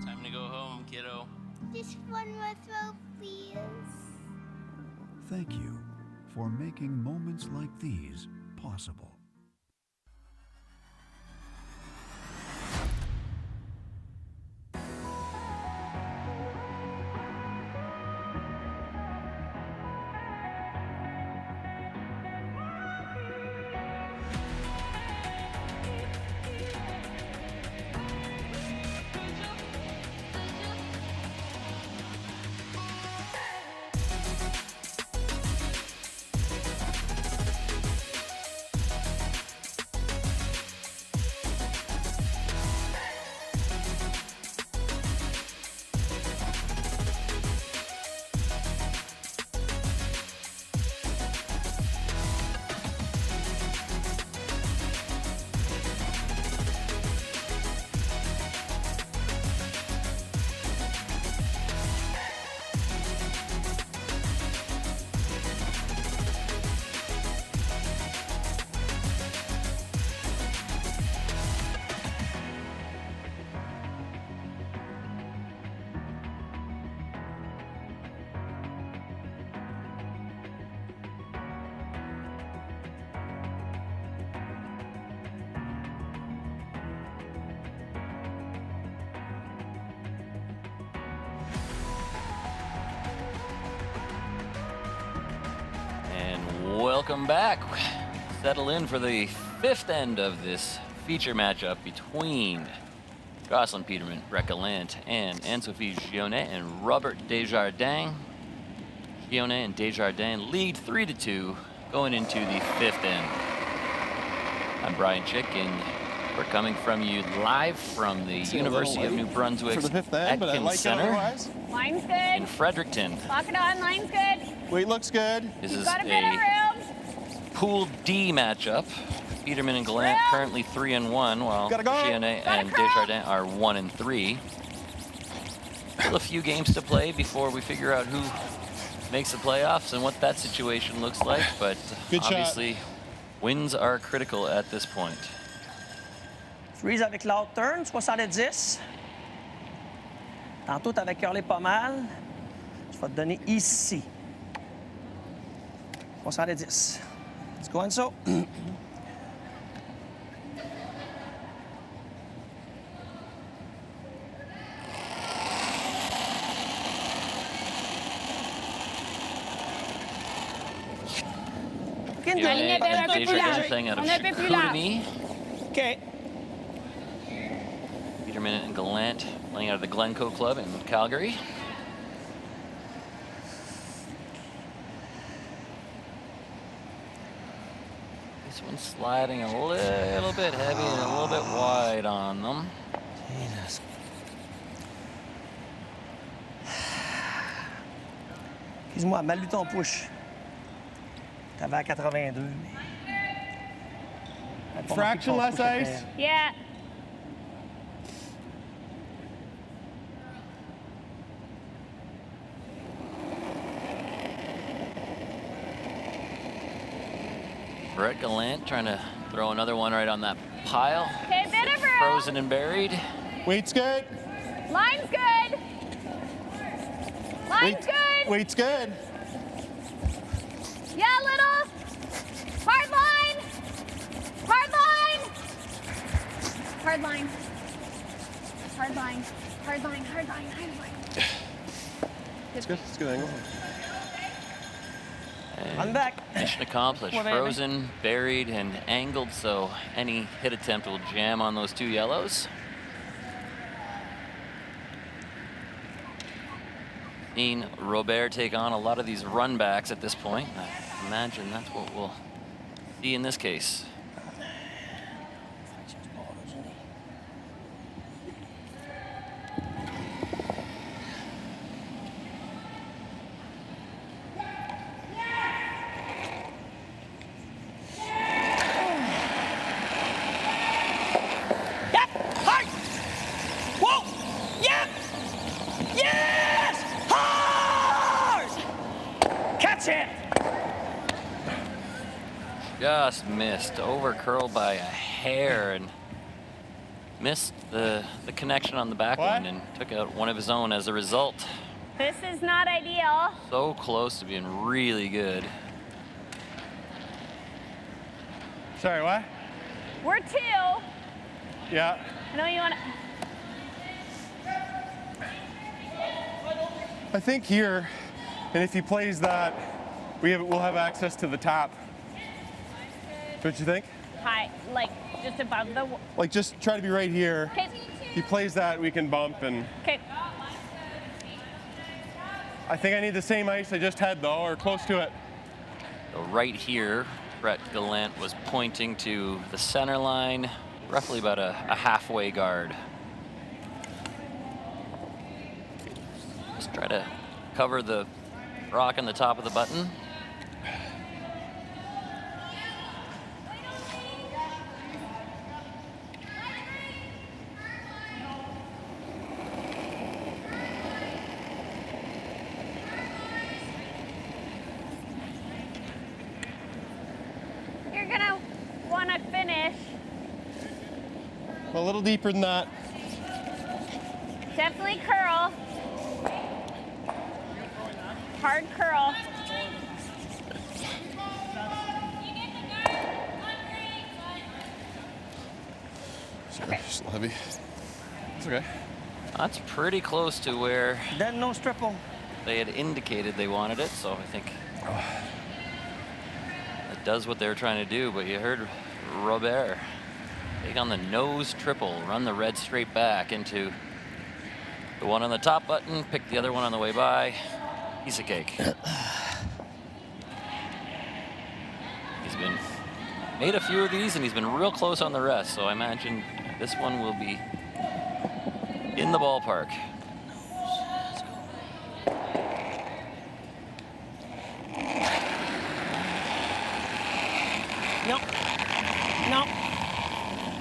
Time to go home, kiddo. Just one more throw, please. Thank you for making moments like these possible. Welcome back. Settle in for the fifth end of this feature matchup between Jocelyn Peterman, Brett Gallant, and Anne-Sophie Gionnet and Robert Desjardins. Gionnet and Desjardins lead 3-2 going into the fifth end. I'm Brian Chick, and we're coming from you live from the University of New Brunswick's Atkins Center Line's good. in Fredericton. Lock it on. Line's good. Weight looks good. This You've is got a bit of a room. Pool D matchup. Peterman and Gallant currently 3-1, while Gionnet and Desjardins are 1-3. Still a few games to play before we figure out who makes the playoffs and what that situation looks like, but obviously wins are critical at this point. Freeze avec l'out turn, 70. Tantôt, t'avais curlé pas mal. Je vais te donner ici. 70. Let's go, Enzo. Gionnet and Desjardins playing out of Chicoutimi. Okay. Peterman and Gallant playing out of the Glencoe Club in Calgary. This one's sliding a little bit heavy and a little bit wide on them. Jesus. Excuse-moi, mal lu ton push. T'avais à 82, mais... Fraction less ice? Yeah. Brett Gallant trying to throw another one right on that pile. Okay, bit of room. Frozen and buried. Weight's good. Line's good. Line's good. Weight's good. Yeah, little. Hard line. Hard line. Hard line. Hard line. Hard line. Hard line. Hard line. It's good. It's a good angle. I'm back. Mission accomplished. Frozen, buried, and angled, so any hit attempt will jam on those two yellows. Seen Robert take on a lot of these run backs at this point. I imagine that's what we'll see in this case. Just missed, over curled by a hair, and missed the connection on the back one and took out one of his own as a result. This is not ideal. So close to being really good. Sorry, what? We're 2. Yeah. I know you want to. I think here, and if he plays that, we'll have access to the tap. What you think? High, like just above the. Like just try to be right here. Okay. If he plays that, we can bump and. Okay. I think I need the same ice I just had though, or close to it. So right here, Brett Gallant was pointing to the center line, roughly about a halfway guard. Just try to cover the rock on the top of the button. You're gonna want to finish. A little deeper than that. Definitely curl. Hard curl. Sorry, still heavy. It's okay. That's pretty close to where Then no triple. they had indicated they wanted it, so I think does what they're trying to do, but you heard Robert take on the nose triple, run the red straight back into the one on the top button, pick the other one on the way by. Piece of cake. He's been made a few of these, and he's been real close on the rest, so I imagine this one will be in the ballpark. No. No.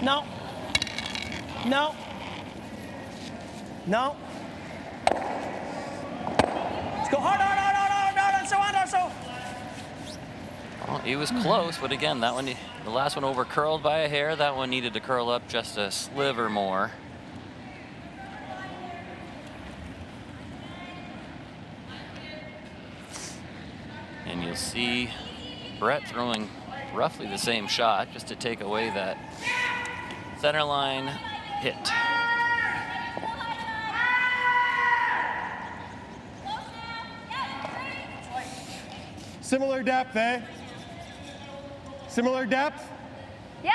No. No. No. Let's go hard, hard, hard, hard, hard, hard, so. Well, he was close, but again, that one, the last one over curled by a hair. That one needed to curl up just a sliver more. And you'll see Brett throwing roughly the same shot just to take away that center line hit. Similar depth, eh? Similar depth? Yep.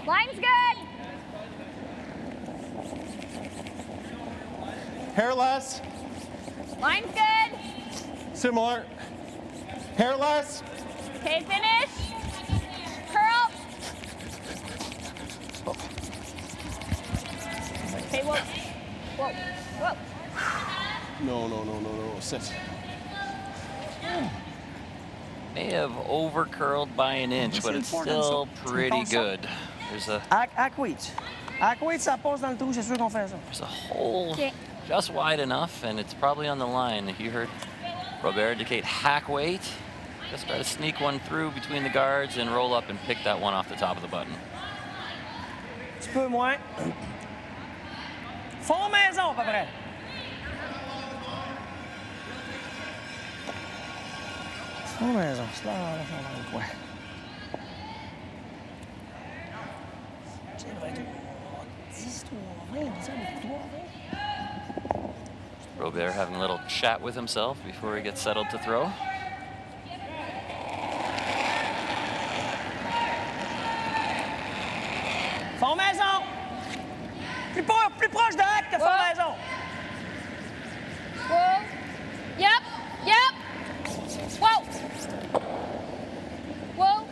Line's good. Hair less? Line's good. Similar. Hair less? Okay, finish. Curl. Okay, whoa. Whoa. Whoa. No. Sit. May have over curled by an inch, but it's still pretty good. There's a ça passe dans le trou, c'est sûr qu'on fait ça. There's a hole just wide enough, and it's probably on the line. You heard Robert indicate hack weight. Just try to sneak one through between the guards and roll up and pick that one off the top of the button. Un petit peu moins. Fond maison, à peu près. Fond maison, c'est là, dans le coin. Robert having a little chat with himself before he gets settled to throw. Fond maison! Plus proche de hack que fond maison. Whoa. Yep. Whoa. Whoa.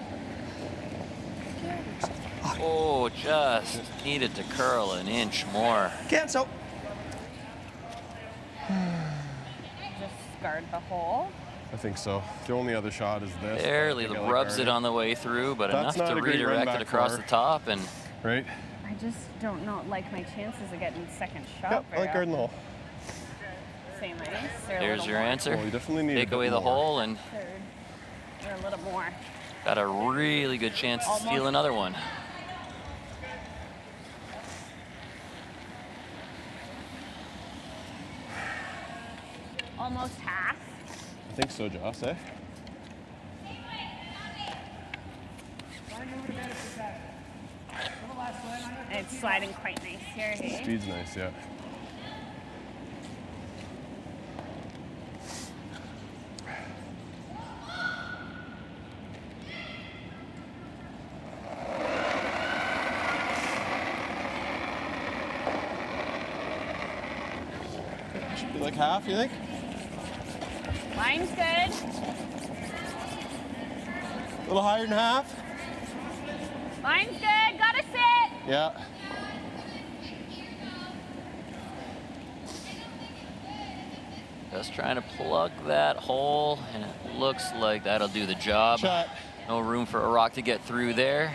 Oh, just needed to curl an inch more. Cancel. Just guard the hole. I think so. The only other shot is this. Barely rubs it on the way through, but That's enough not to a great run redirect back it across for the her. top. And Right? I just don't like my chances of getting second shot. Yep, I like guarding the hole. Same ice. Or a there's little your more. answer. Well, you definitely need Take a bit away the more. hole and Third. Or a little more. got a really good chance to steal Almost. another one. Almost half. I think so, Joss, eh? It's sliding quite nice here, hey? Speed's nice, yeah. Should be like half, you think? Line's good. A little higher than half? Line's good. Gotta sit. Yeah. Just trying to plug that hole, and it looks like that'll do the job. Shot. No room for a rock to get through there.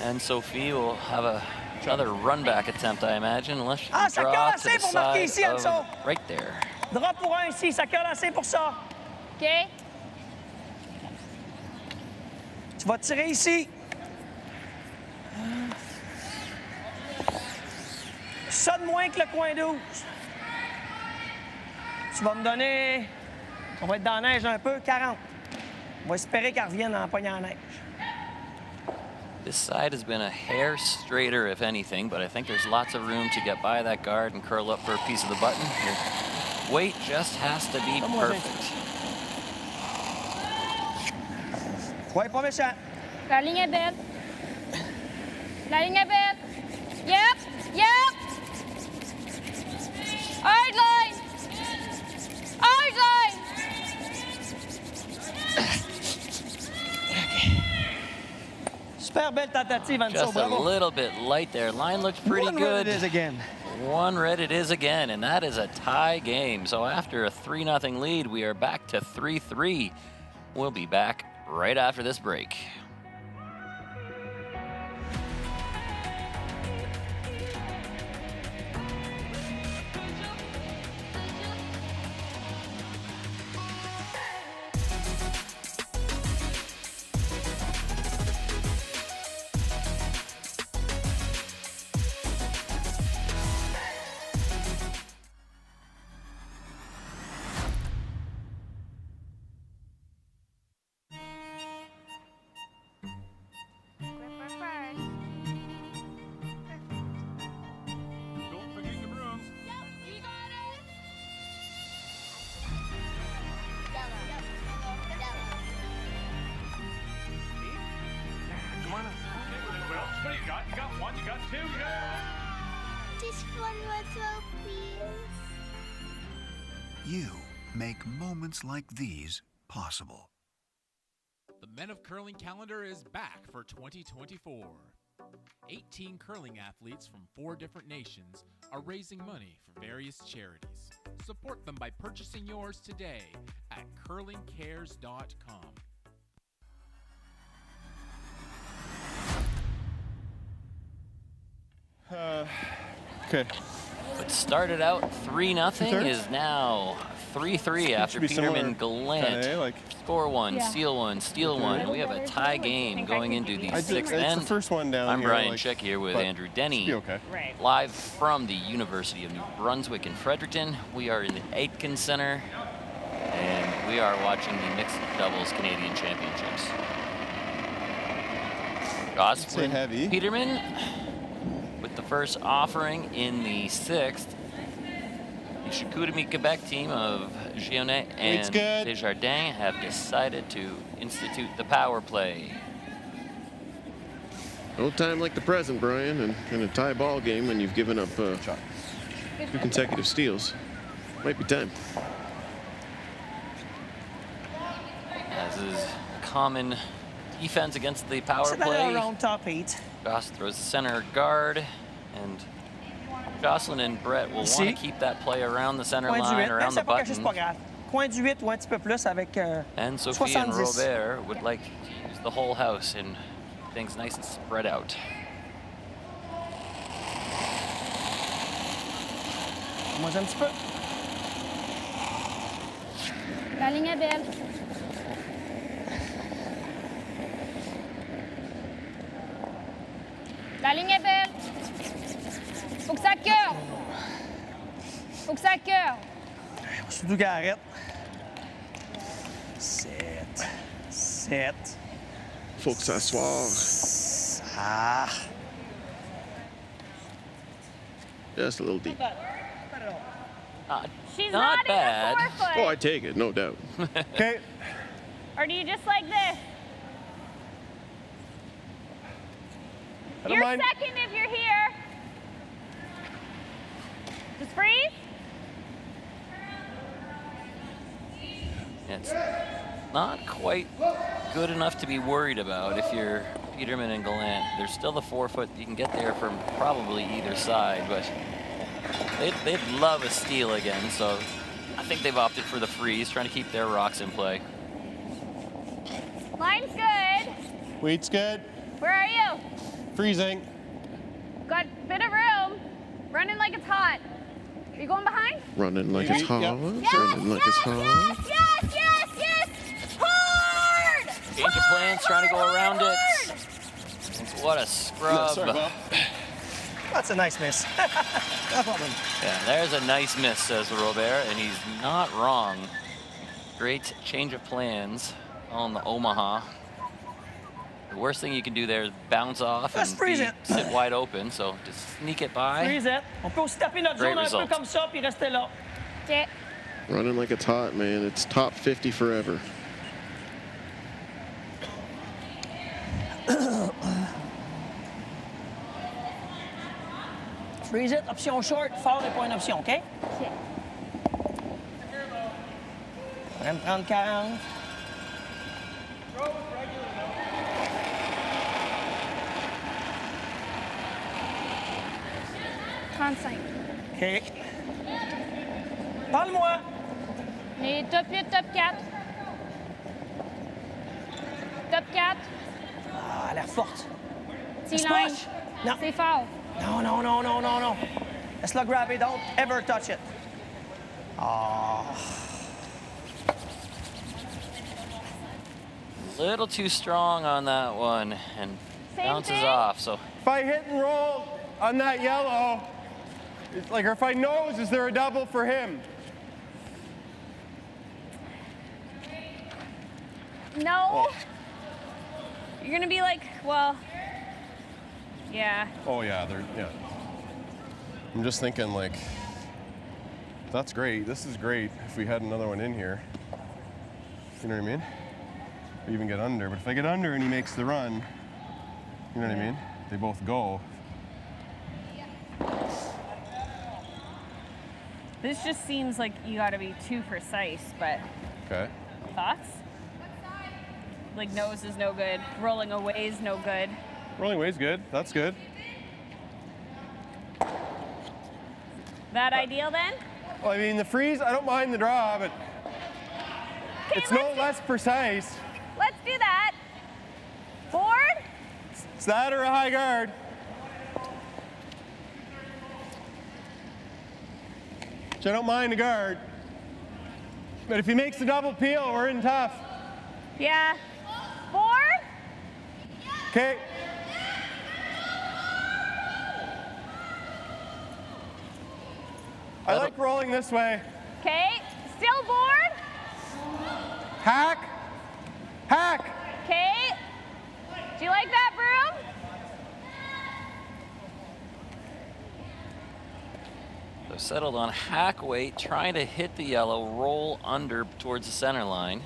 And Sophie will have another run back attempt, I imagine, unless she can ça draw colle to the assez pour marquer side ici, of Anso. right there. Drop pour un ici, ça colle assez pour ça. OK. Tu vas tirer ici. Ça de moins que le coin 12. Tu vas me donner, on va être dans la neige un peu, 40. On va espérer qu'elle revienne en pognant en neige. This side has been a hair straighter, if anything, but I think there's lots of room to get by that guard and curl up for a piece of the button. Your weight just has to be perfect. Ouais, pas méchant. La ligne est belle. La ligne est belle. Yep, yep. Hard line. Hard line. Super belle tentative, Anso. Just a Bravo. little bit light there. Line looks pretty One good. red it is again. One red it is again, and that is a tie game. So after a 3-0 lead, we are back to 3-3. We'll be back right after this break. Just one more throw, please. You make moments like these possible. The Men of Curling calendar is back for 2024. 18 curling athletes from 4 different nations are raising money for various charities. Support them by purchasing yours today at curlingcares.com. Okay. What started out 3-0 is now 3-3 after Peterman Gallant score one, steal one, steal one. We have a tie game going into the 6th end. The first one down I'm here, Brian Schick here with Andrew Denny, live from the University of New Brunswick in Fredericton. We are in the Aitken Center, and we are watching the mixed doubles Canadian Championships. Gosselin Peterman with the first offering in the 6th. The Chicoutimi Quebec team of Gionnet and Desjardins have decided to institute the power play. No time like the present, Brian, and in a tie ball game when you've given up 2 consecutive steals. Might be time. As is common defense against the power play. Around top 8. Goss throws the center guard, and Jocelyn and Brett will want to keep that play around the center line, around the button. Coin du 8 ou un petit peu plus avec And Sophie and Robert would like to use the whole house and keep things nice and spread out. Moi, un petit peu. La ligne est belle. La ligne est belle. Faut que ça curve. Faut que ça curve. Sous Garrett. 7. 7. Faut que ça soit. Ah. Just a little deep. She's not bad. In the 4 foot. Oh, I take it, no doubt. Okay. Or do you just like this? You're second if you're here. Just freeze. It's not quite good enough to be worried about if you're Peterman and Gallant. There's still the 4 foot. You can get there from probably either side, but they'd love a steal again, so I think they've opted for the freeze, trying to keep their rocks in play. Line's good. Weight's good. Where are you? Freezing. Got a bit of room. Running like it's hot. Are you going behind? Running like it's hot. Yes, Running like it's hot. Yes. Hard! Change of plans, trying to go around it. What a scrub. That's a nice miss. No problem. Yeah, there's a nice miss, says Robert, and he's not wrong. Great change of plans. on the Omaha. The worst thing you can do there is bounce off Let's freeze it. sit wide open, so just sneak it by. Freeze it. On peut aussi taper notre Great zone un result. peu comme ça, puis rester là. OK. Running like it's hot, man. It's top 50 forever. Freeze it. Option short. Fort n'est pas une option, OK? OK. On va me prendre 40. OK. Parle-moi. Les top 8, top 4. Top 4. Ah, elle a l'air forte. T-line. Non. C'est fort. Non, non, non, non, non, non. Laisse-la grabber. Don't ever touch it. Ah. Little too strong on that one and bounces off. So If I hit and roll on that yellow, it's like, or if I nose, is there a double for him? No. You're going to be like, well, yeah. Oh yeah, yeah. I'm just thinking like, that's great. This is great if we had another one in here. You know what I mean? Or even get under. But if I get under and he makes the run, you know what I mean? They both go. This just seems like you got to be too precise, but Okay. thoughts? Like nose is no good, rolling away is no good. Rolling away's good. That's good. That ideal then? Well, I mean, the freeze, I don't mind the draw, but it's no less precise. Let's do that. Board? It's that or a high guard. Which I don't mind the guard. But if he makes the double peel, we're in tough. Yeah. Board? Okay. I like rolling this way. Okay. Still board? Hack. Hack. Okay. Do you like that, Broom? So settled on hack weight, trying to hit the yellow, roll under towards the center line.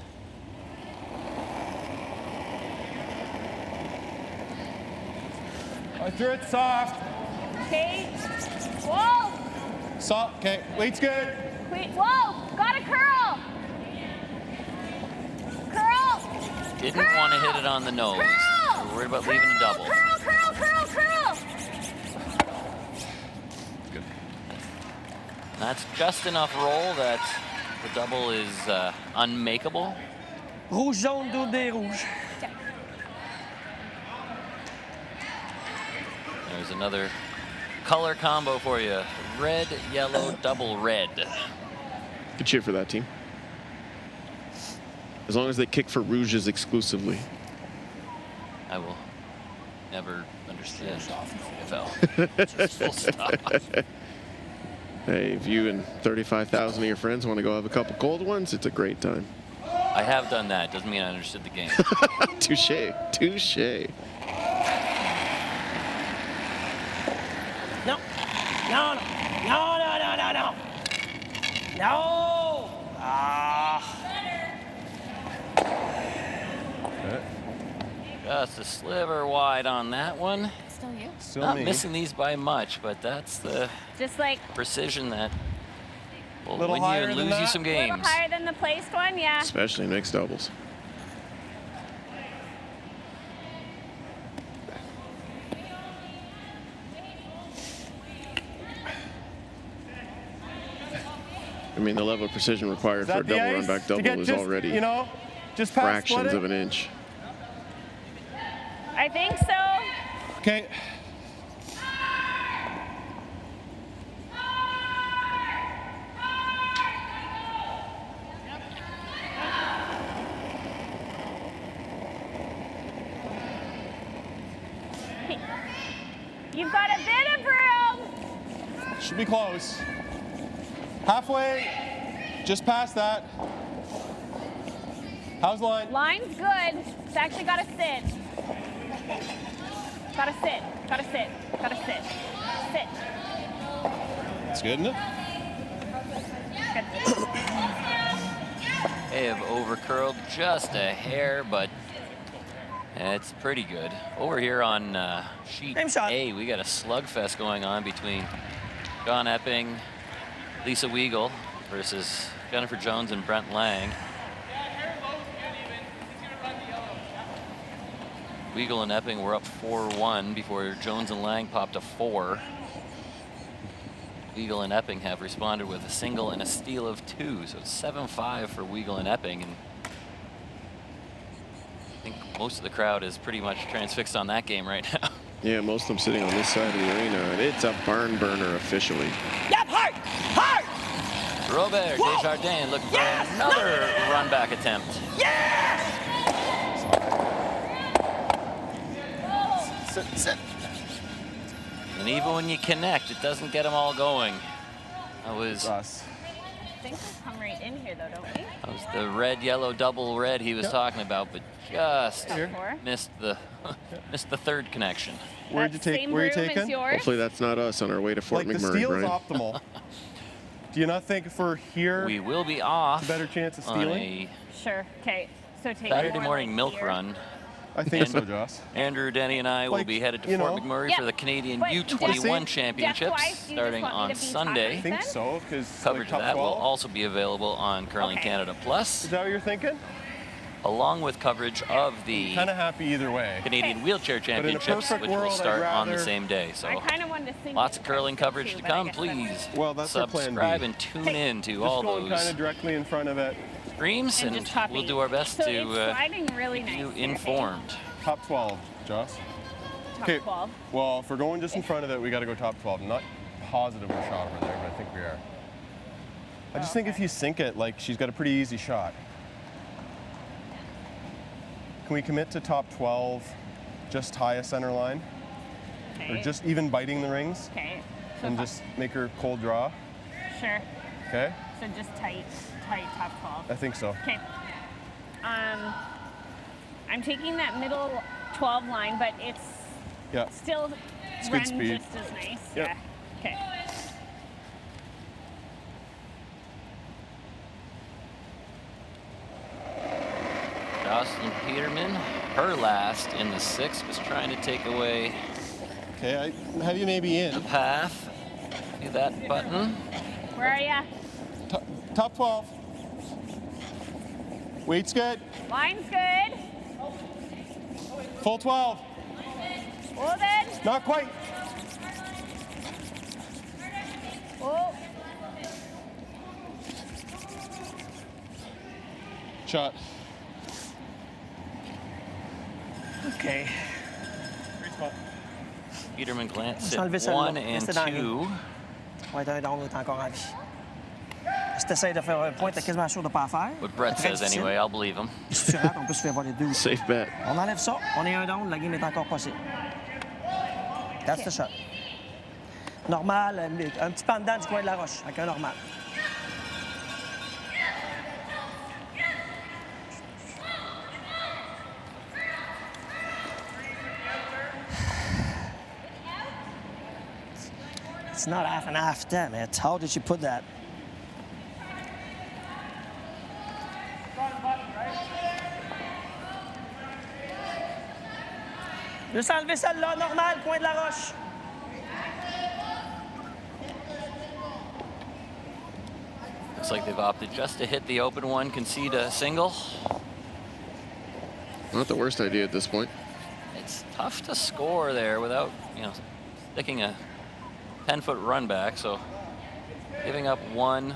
I threw it soft. Okay. Whoa. Soft. Okay. Weight's good. Wait. Whoa. Got a curl. Curl. Didn't want to hit it on the nose. Curl. We're worried about leaving a double. Curl, curl, curl, curl. Good. That's just enough roll that the double is unmakeable. Rouge, jaune, double des rouges. There's another color combo for you. Red, yellow, double red. Good cheer for that team. As long as they kick for rouges exclusively. I will never understand NFL. Just full stop. Hey, if you and 35,000 of your friends want to go have a couple cold ones, it's a great time. I have done that. Doesn't mean I understood the game. Touche. Touche. No. No, no. No, no, no, no, no. No. Ah. Just a sliver wide on that one. Still you? Still Not me. missing these by much, but that's the Just like precision that will Little win you higher and than lose you that? some a little games. higher than the placed one, yeah. Especially mixed doubles. I mean, the level of precision required Is for a that the double ice run back to double get is just, already you know, just past fractions split of it? an inch. I think so. Okay. You've got a bit of room. Should be close. Halfway, just past that. How's line? Line's good. It's actually got to sit. Gotta sit. Gotta sit. Gotta sit. Sit. It's good, isn't it? Good. They have overcurled just a hair, but it's pretty good. Over here on sheet A, we got a slugfest going on between John Epping, Lisa Weigel versus Jennifer Jones and Brent Lang. Weigel and Epping were up 4-1 before Jones and Lang popped a 4. Weigel and Epping have responded with a single and a steal of 2, so it's 7-5 for Weigel and Epping. And I think most of the crowd is pretty much transfixed on that game right now. Yeah, most of them sitting on this side of the arena, and it's a barn burner officially. Yep, hard! Hard! Robert Desjardins looking for another run back attempt. Sit. And even when you connect, it doesn't get them all going. That was us. I think we come right in here, though, don't we? That was the red, yellow, double red he was talking about, but just missed the missed the third connection. Where'd you take? Where are you taking? Hopefully that's not us on our way to Fort Like the McMurray, steal is Brian. optimal. Do you not think for here We will be off. a better chance of on stealing? a Sure. Okay. So take Saturday more morning like milk here. run. I think so, Joss. Andrew, Denny, and I will Like, be headed to you Fort know. McMurray Yep. for the Canadian But U21 Jeff, Championships twice, do you just starting want me on to be top Sunday. I think so, because Coverage like, of that will 12? also be available on Curling Okay. Canada Plus, Is that what you're thinking? along with coverage of the Kind of happy either way. Canadian Wheelchair But in a Championships, perfect which will world, I'd start on the rather- same day. I So kind of wanted to think lots of curling coverage to but I come. guess that's- Please Well, that's our plan B. subscribe and tune in to Just all going kind those of directly in front of it. streams, and and just copy. we'll do our best so to it's sliding really keep nice you here, informed. Top 12, Joss. Top 12. Well, if we're going just in front of it, we got to go top 12. I'm not positive we're shot over there, but I think we are. I just think if you sink it, like, she's got a pretty easy shot. Can we commit to top 12, just tie a center line? Or Okay. just even biting the rings Okay. So and just make her cold draw? sure. Okay? So just tight top 12. I think so. Okay. I'm taking that middle 12 line, but it's Yeah. still It's run good speed. just as nice. Yep. Yeah. Okay. Jocelyn Peterman, her last in the 6th, was trying to take away Okay, I have you maybe in. the path to that button. Where are ya? Top 12. Weight's good. Line's good. Full 12. Hold it. Not quite. Oh. Shot. Okay. Great spot. Peterman glance Juste enlever at celle-là. 1 and Restez dans la 2. Ouais, d'un down, est encore en vie. Si tu essaies de faire un point, t'es quasiment sûr de ne pas en faire. What Brett C'est très says difficile. anyway, I'll believe him. Si tu rates, on peut se faire voler deux. Safe bet. On enlève ça, on est un down, la game est encore possible. That's the shot. Normal, un petit pan dedans du coin de la roche, avec un normal. It's not half and half damn it. How did you put that? Juste enlever celle-là, normal, coin de la roche. Looks like they've opted just to hit the open one, concede a single. Not the worst idea at this point. It's tough to score there without, sticking a 10-foot run back, so giving up one.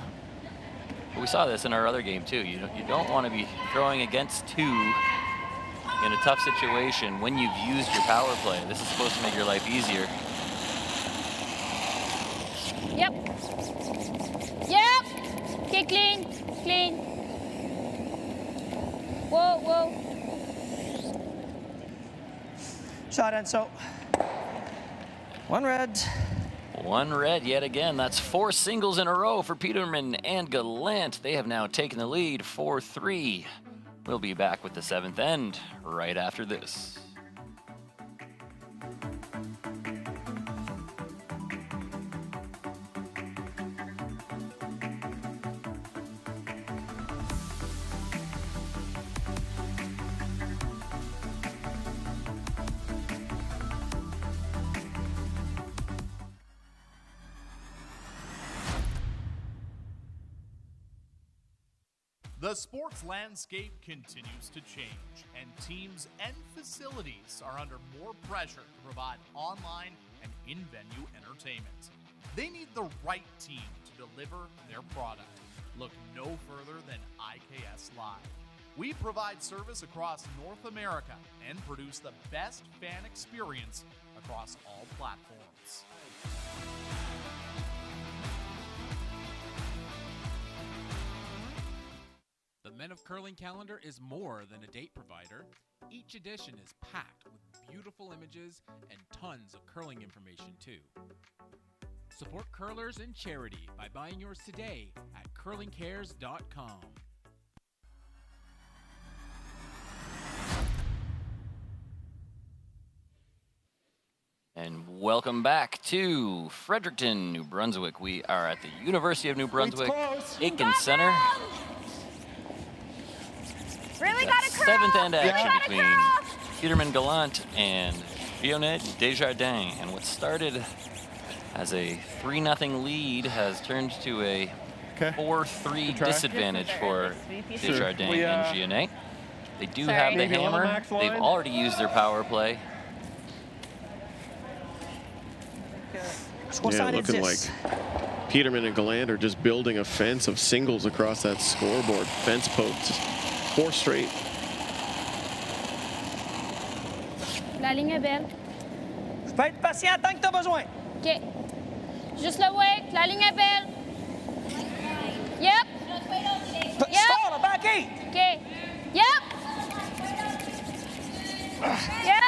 But we saw this in our other game too. You don't want to be throwing against 2 in a tough situation when you've used your power play. This is supposed to make your life easier. Yep. Yep. Okay, clean. Clean. Whoa, whoa. Shot and so. One red. One red yet again. That's 4 singles in a row for Peterman and Gallant. They have now taken the lead 4-3. We'll be back with the 7th end right after this. The sports landscape continues to change, and teams and facilities are under more pressure to provide online and in-venue entertainment. They need the right team to deliver their product. Look no further than IKS Live. We provide service across North America and produce the best fan experience across all platforms. The Men of Curling calendar is more than a date provider. Each edition is packed with beautiful images and tons of curling information too. Support curlers and charity by buying yours today at curlingcares.com. And welcome back to Fredericton, New Brunswick. We are at the University of New Brunswick Aitken Center. Really got a curl. 7th end action Really between Peterman Gallant and Vionnet Desjardins. And what started as a 3-0 lead has turned to a 4-3 disadvantage for Desjardins and Vionnet. They do have the hammer. They've already used their power play. Yeah, looking like Peterman and Galland are just building a fence of singles across that scoreboard. Fence pokes. 4 straight. La ligne est belle. Je peux être patient tant que tu as besoin. OK. Juste le wake. La ligne est belle. Yep. Yep. Start, back 8. OK. Yep. Yep.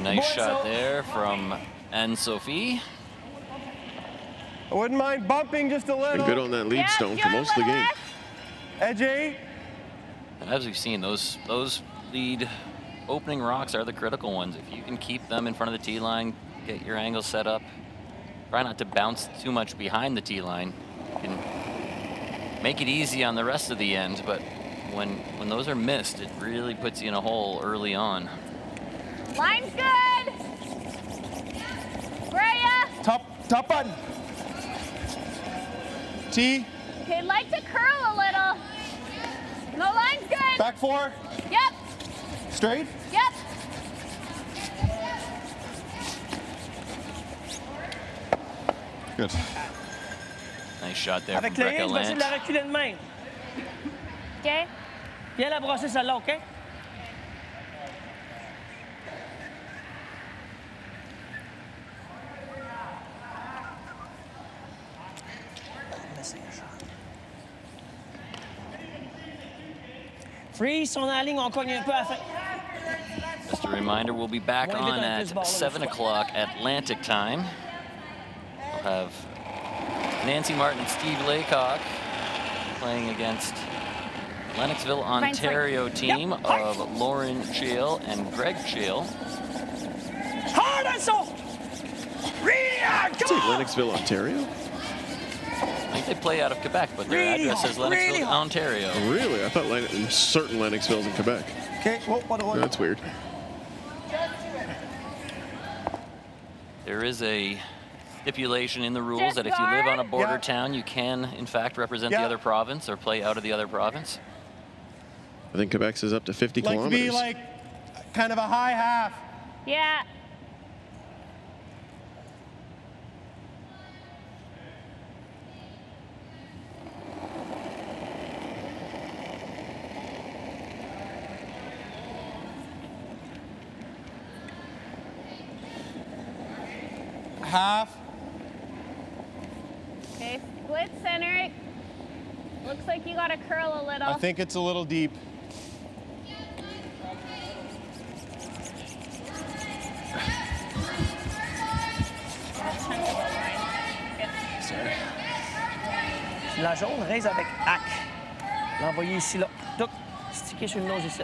Nice shot there from Anne-Sophie. I wouldn't mind bumping just a little. And good on that lead stone for most of the game. Edge 8. And as we've seen, those lead opening rocks are the critical ones. If you can keep them in front of the tee line, get your angle set up, try not to bounce too much behind the tee line. You can make it easy on the rest of the end, but when those are missed, it really puts you in a hole early on. Line's good. Freya. Top button. T. Okay, like to curl a little. No, line's good. Back 4. Yep. Straight. Yep. Good. Nice shot there Avec from le Rebecca hinge, je vais essayer de Lance. la reculer de même. OK. Viens la brosser celle-là, OK? Freeze, sont dans la ligne, on cogne un peu à la fin. Just a reminder, we'll be back on at 7 o'clock Atlantic time. We'll have Nancy Martin and Steve Laycock playing against Lennoxville, Ontario team of Lauren Scheel and Greg Scheel. Hard and so. Really hard. Come on. Lennoxville, Ontario? I think they play out of Quebec, but their address is Lennoxville, Ontario. Really? I thought certain Lennoxville's in Quebec. Okay, That's weird. There is a stipulation in the rules that if you live on a border town, you can, in fact, represent the other province or play out of the other province. I think Quebec's is up to 50 Like kilometers. to be like kind of a high half. Yeah. Half. Okay, split center. Looks like you got to curl a little. I think it's a little deep. La jaune, raise avec hack. L'envoyer ici, là. Toc, sticker sur le nose ici.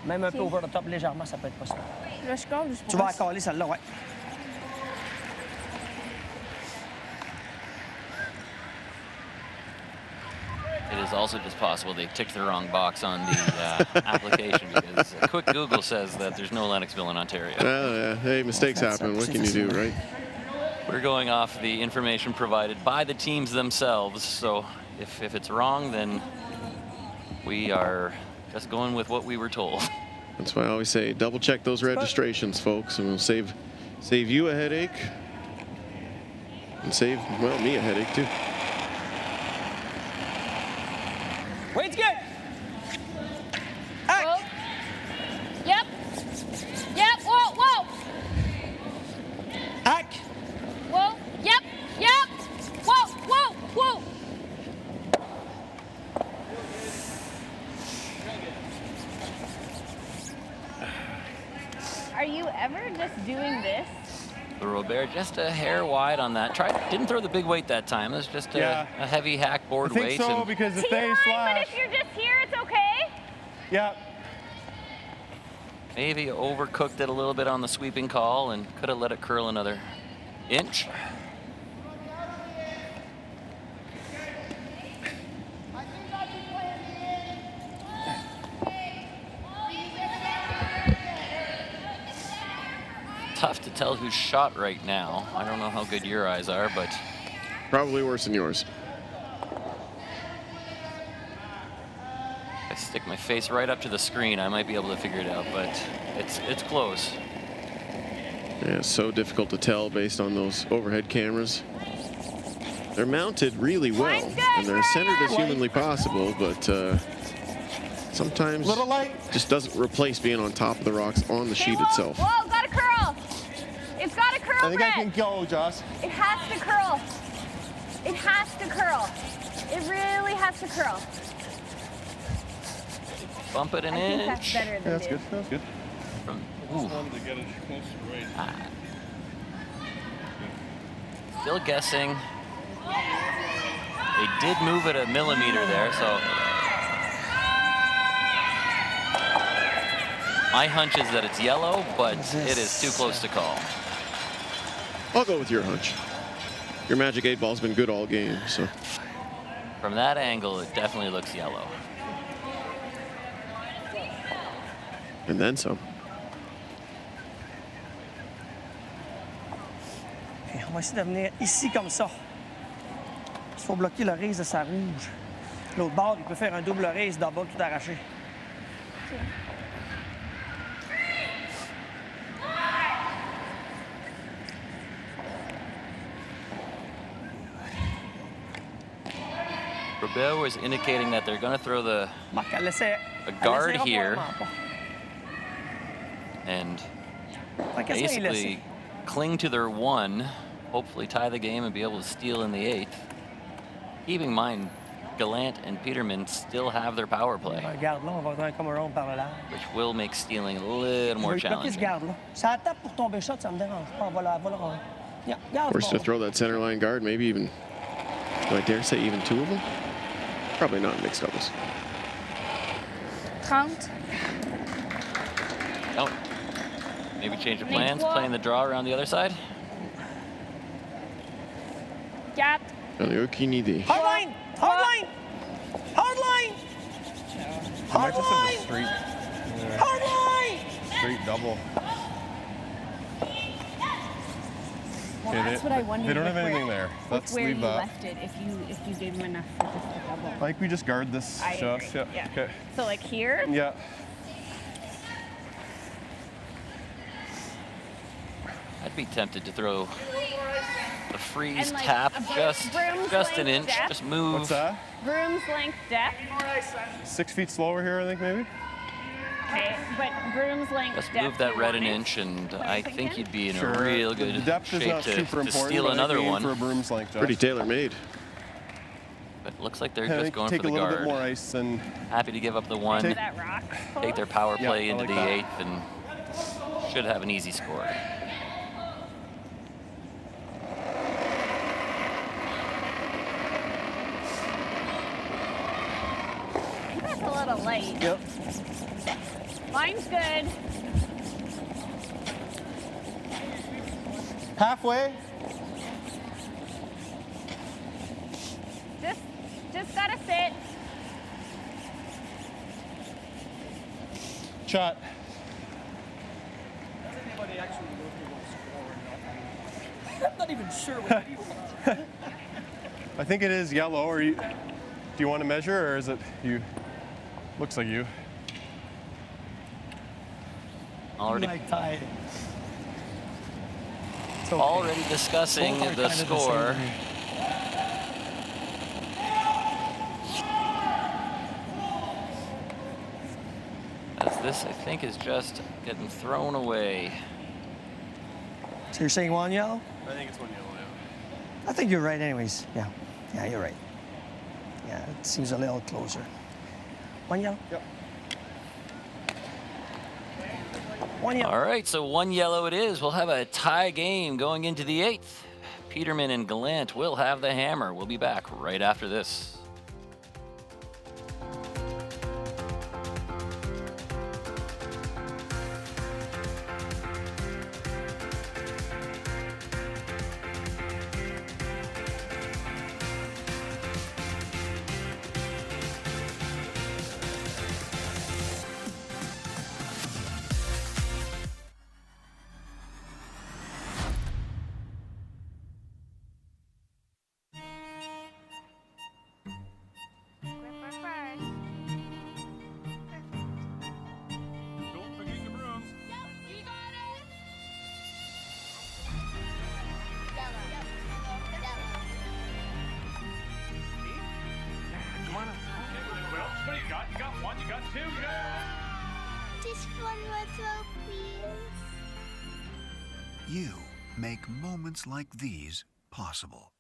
Même un peu over the top, légèrement, ça peut être possible. Là, je colle, je Tu vas accaler celle-là, ouais. It is also just possible they ticked the wrong box on the application because a quick Google says that there's no Lennoxville in Ontario. Well, yeah. Hey, mistakes happen. What can you do, right? We're going off the information provided by the teams themselves, so if it's wrong, then we are just going with what we were told. That's why I always say double check those registrations, folks, and we'll save you a headache and save, well, me a headache too. Weight's good. Hack. Whoa. Yep. Yep. Whoa, whoa. Hack. Whoa. Yep. Yep. Whoa, whoa, whoa. Are you ever just doing this? The Robert just a hair wide on that. Didn't throw the big weight that time. It was just a heavy hack board weight. I think so, because if they But slash... if you're just here, it's okay. Yeah. Maybe overcooked it a little bit on the sweeping call and could have let it curl another inch. Tough to tell who's shot right now. I don't know how good your eyes are, but probably worse than yours. If I stick my face right up to the screen, I might be able to figure it out, but it's close. Yeah, it's so difficult to tell based on those overhead cameras. They're mounted really well, and they're centered as humanly possible, but sometimes just doesn't replace being on top of the rocks on the sheet itself. Whoa, got a curl. It's got to curl, I think I Brett. can go, Joss. It has to curl. It has to curl. It really has to curl. Bump it an I think inch. that's better than That's good. That's good. Ooh. Still guessing. They did move it a millimeter there, so my hunch is that it's yellow, but it is too close to call. I'll go with your hunch. Your Magic 8 Ball's been good all game, so. From that angle, it definitely looks yellow. And then some. Okay, on va essayer de venir ici comme ça. Il faut bloquer le raise de sa rouge. L'autre bord, il peut faire un double raise, double tout arraché. Robert was indicating that they're going to throw a guard laissera here probablement pas. and Fait qu'est-ce qu'il laisse? basically cling to their one, hopefully tie the game and be able to steal in the 8th. Keeping in mind, Gallant and Peterman still have their power play, Regarde là, on va faire comme un rond par le large. which will make stealing a little more Je vais bloquer ce challenging. garde là. Ça tape pour tomber shot, ça me dérange pas. On va le rond. Yeah, garde Forced to bon. throw that center line guard, maybe even, do I dare say even two of them? Probably not in mixed doubles. 30. Oh, maybe change of plans, playing the draw around the other side. 4. J'en ai aucune idée. Hard line! Hard line! Hard line! I might Hard just have a line! straight, Hard line! straight double. Well, Okay, that's what I wondered. They don't have with anything where, there. with Let's where leave you that. left it. If you gave him enough for just a double. Like we just guard this, I Joss. agree. Yeah. Yeah. Okay. So like here. Yeah. I'd be tempted to throw the freeze And, like, tap a broom's just an length inch, depth. just move. What's that? Broom's length depth. 6 feet slower here, I think maybe. Okay, but broom's length Just depth. move that you red an want it? inch, and What are I you think thinking? you'd be in Sure. a real The good depth is shape not super to important, steal but I think another we aim one. for a broom's length, Joss. Pretty tailor-made. But it looks like they're I just think going take for a the little guard. bit more ice and Happy to give up the one, Into that rock. take their power Yeah, play I into like the that. 8th, and should have an easy score. white. Yep. Line's good. Halfway. Just gotta sit. Shot. Does anybody actually know if they will score or not? I'm not even sure what people I think it is yellow. Or do you want to measure, or is it you? Looks like you. tied. Okay. Already discussing Both are the kind of score. same. As this, I think, is just getting thrown away. So you're saying one yellow? I think it's one yellow. Yeah. I think you're right anyways. Yeah. Yeah, you're right. Yeah, it seems a little closer. One yellow? Yep. One yellow. All right, so 1 yellow it is. We'll have a tie game going into the 8th. Peterman and Gallant will have the hammer. We'll be back right after this. Don't forget your brooms. Come on. Well, what do you got? You got one, you got two, you got... Just one more throw, please. You make moments like these possible.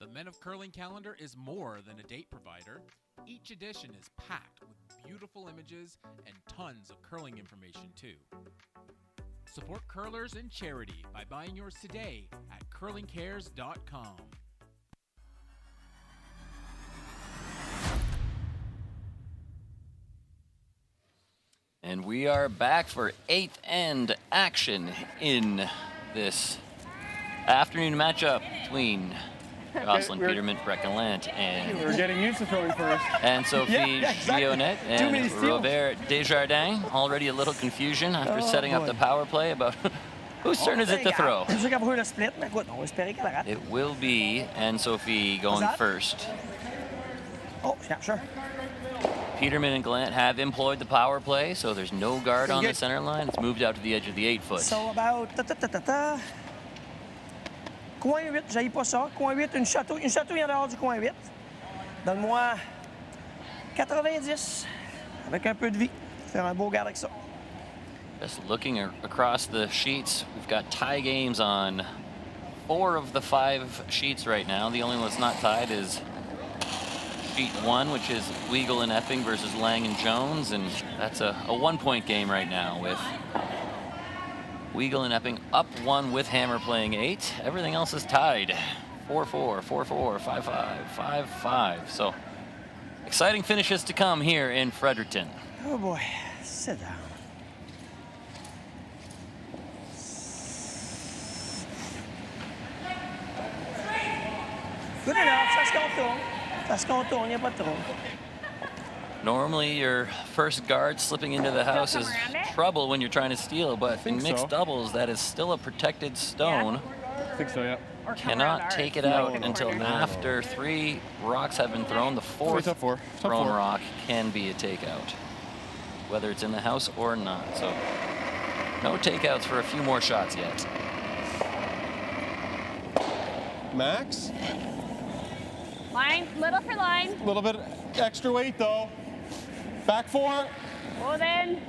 The Men of Curling calendar is more than a date provider. Each edition is packed with beautiful images and tons of curling information, too. Support curlers and charity by buying yours today at curlingcares.com. And we are back for 8th end action in this afternoon matchup between Jocelyn we're- Peterman, Brett Gallant, We're getting used to throwing first. and Sophie Yeah, exactly. Gionet Too many and steals. Robert Desjardins. Already a little confusion after setting up boy. the power play about whose turn is it to throw. Je sais qu'elle va jouer le split, mais écoute, on va espérer qu'elle rate. It will be Anne-Sophie going that? first. Oh, yeah, sure. Peterman and Gallant have employed the power play, so there's no guard on the Good. center line. It's moved out to the edge of the 8-foot. So about coin 8, j'haïs pas ça. Coin 8, une chatouille en dehors du coin 8. Donne-moi 90 avec un peu de vie. Faire un beau garde avec ça. Just looking across the sheets, we've got tie games on 4 of the 5 sheets right now. The only one that's not tied is sheet 1, which is Weigel and Epping versus Lang and Jones, and that's a 1-point game right now with Weigel and Epping up 1 with Hammer playing 8. Everything else is tied. 4-4, 4-4, 5-5, 5-5. So exciting finishes to come here in Fredericton. Oh boy, sit down. Good enough, ça se contourne. Ça se contourne, il n'y a pas de trouble. Normally, your first guard slipping into the house is trouble when you're trying to steal, but in think mixed so. doubles, that is still a protected stone. I think so, yeah. Or come around Cannot ours. take it Make out it until quarter. after 3 rocks have been thrown. The 4th Top four. Top thrown four. rock can be a takeout, whether it's in the house or not. So no takeouts for a few more shots yet. Max, Line, little for line. a little bit extra weight though. Back 4, Well then,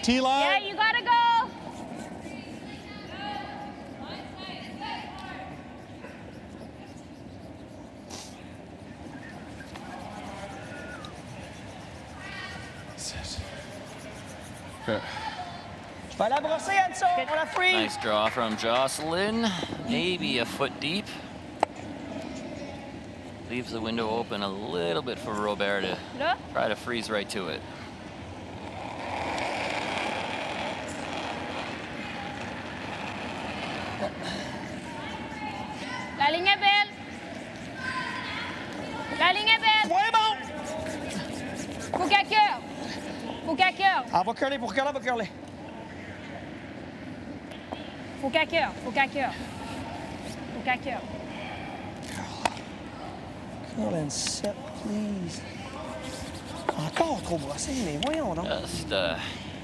T-line. yeah, you gotta go. Okay. Je vais la brosser, Anso, on la free. Nice draw from Jocelyn, maybe a foot deep. leaves the window open a little bit for Robert to Là. try to freeze right to it. La ligne est belle. La ligne est belle. Ouais, bon! Faut qu'elle curve. Faut qu'elle curve. Elle va curler, pour curler, elle va curler. Faut qu'elle curve. Faut qu'elle curve. Faut qu'elle curve. Curl and set, please. Encore trop brossé, mais voyons donc. Just a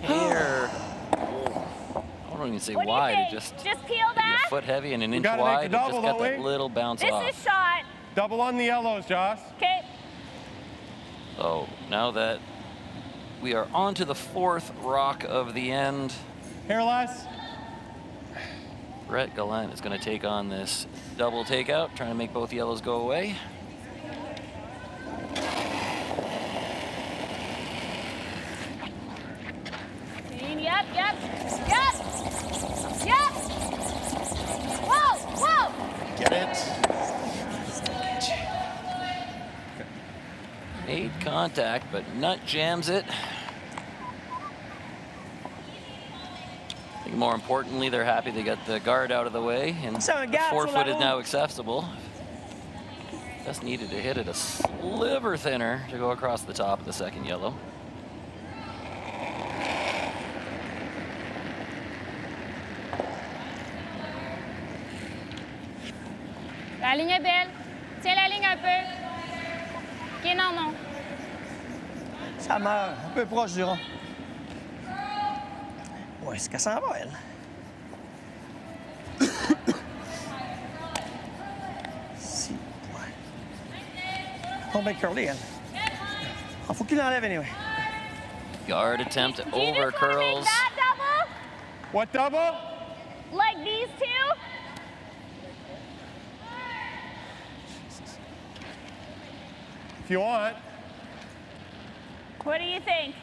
hair. I don't even say What do you wide. think? It just Just peel maybe that? a foot heavy and an inch gotta make the wide. It just double, got don't that we? little bounce This off. is shot. Double on the yellows, Joss. Okay. So now that we are on to the fourth rock of the end, Hair less. Brett Gallant is going to take on this double takeout, trying to make both yellows go away. Yep, yep, yep, yep. Whoa, whoa. Get it. Made contact, but Nut jams it. I think more importantly, they're happy they got the guard out of the way, and the 4 foot is now accessible. Just needed to hit it a sliver thinner to go across the top of the second yellow. La ligne est belle. Tiens la ligne un peu. OK, non, non. Ça meurt, un peu proche du rond. Où est-ce qu'elle s'en va, elle? Si, ouais. Oh, ben curly, elle. Ah, faut qu'il l'enlève, anyway. Guard attempt Do you over just want to make curls. that double? What double? Like these two? If you want. What do you think?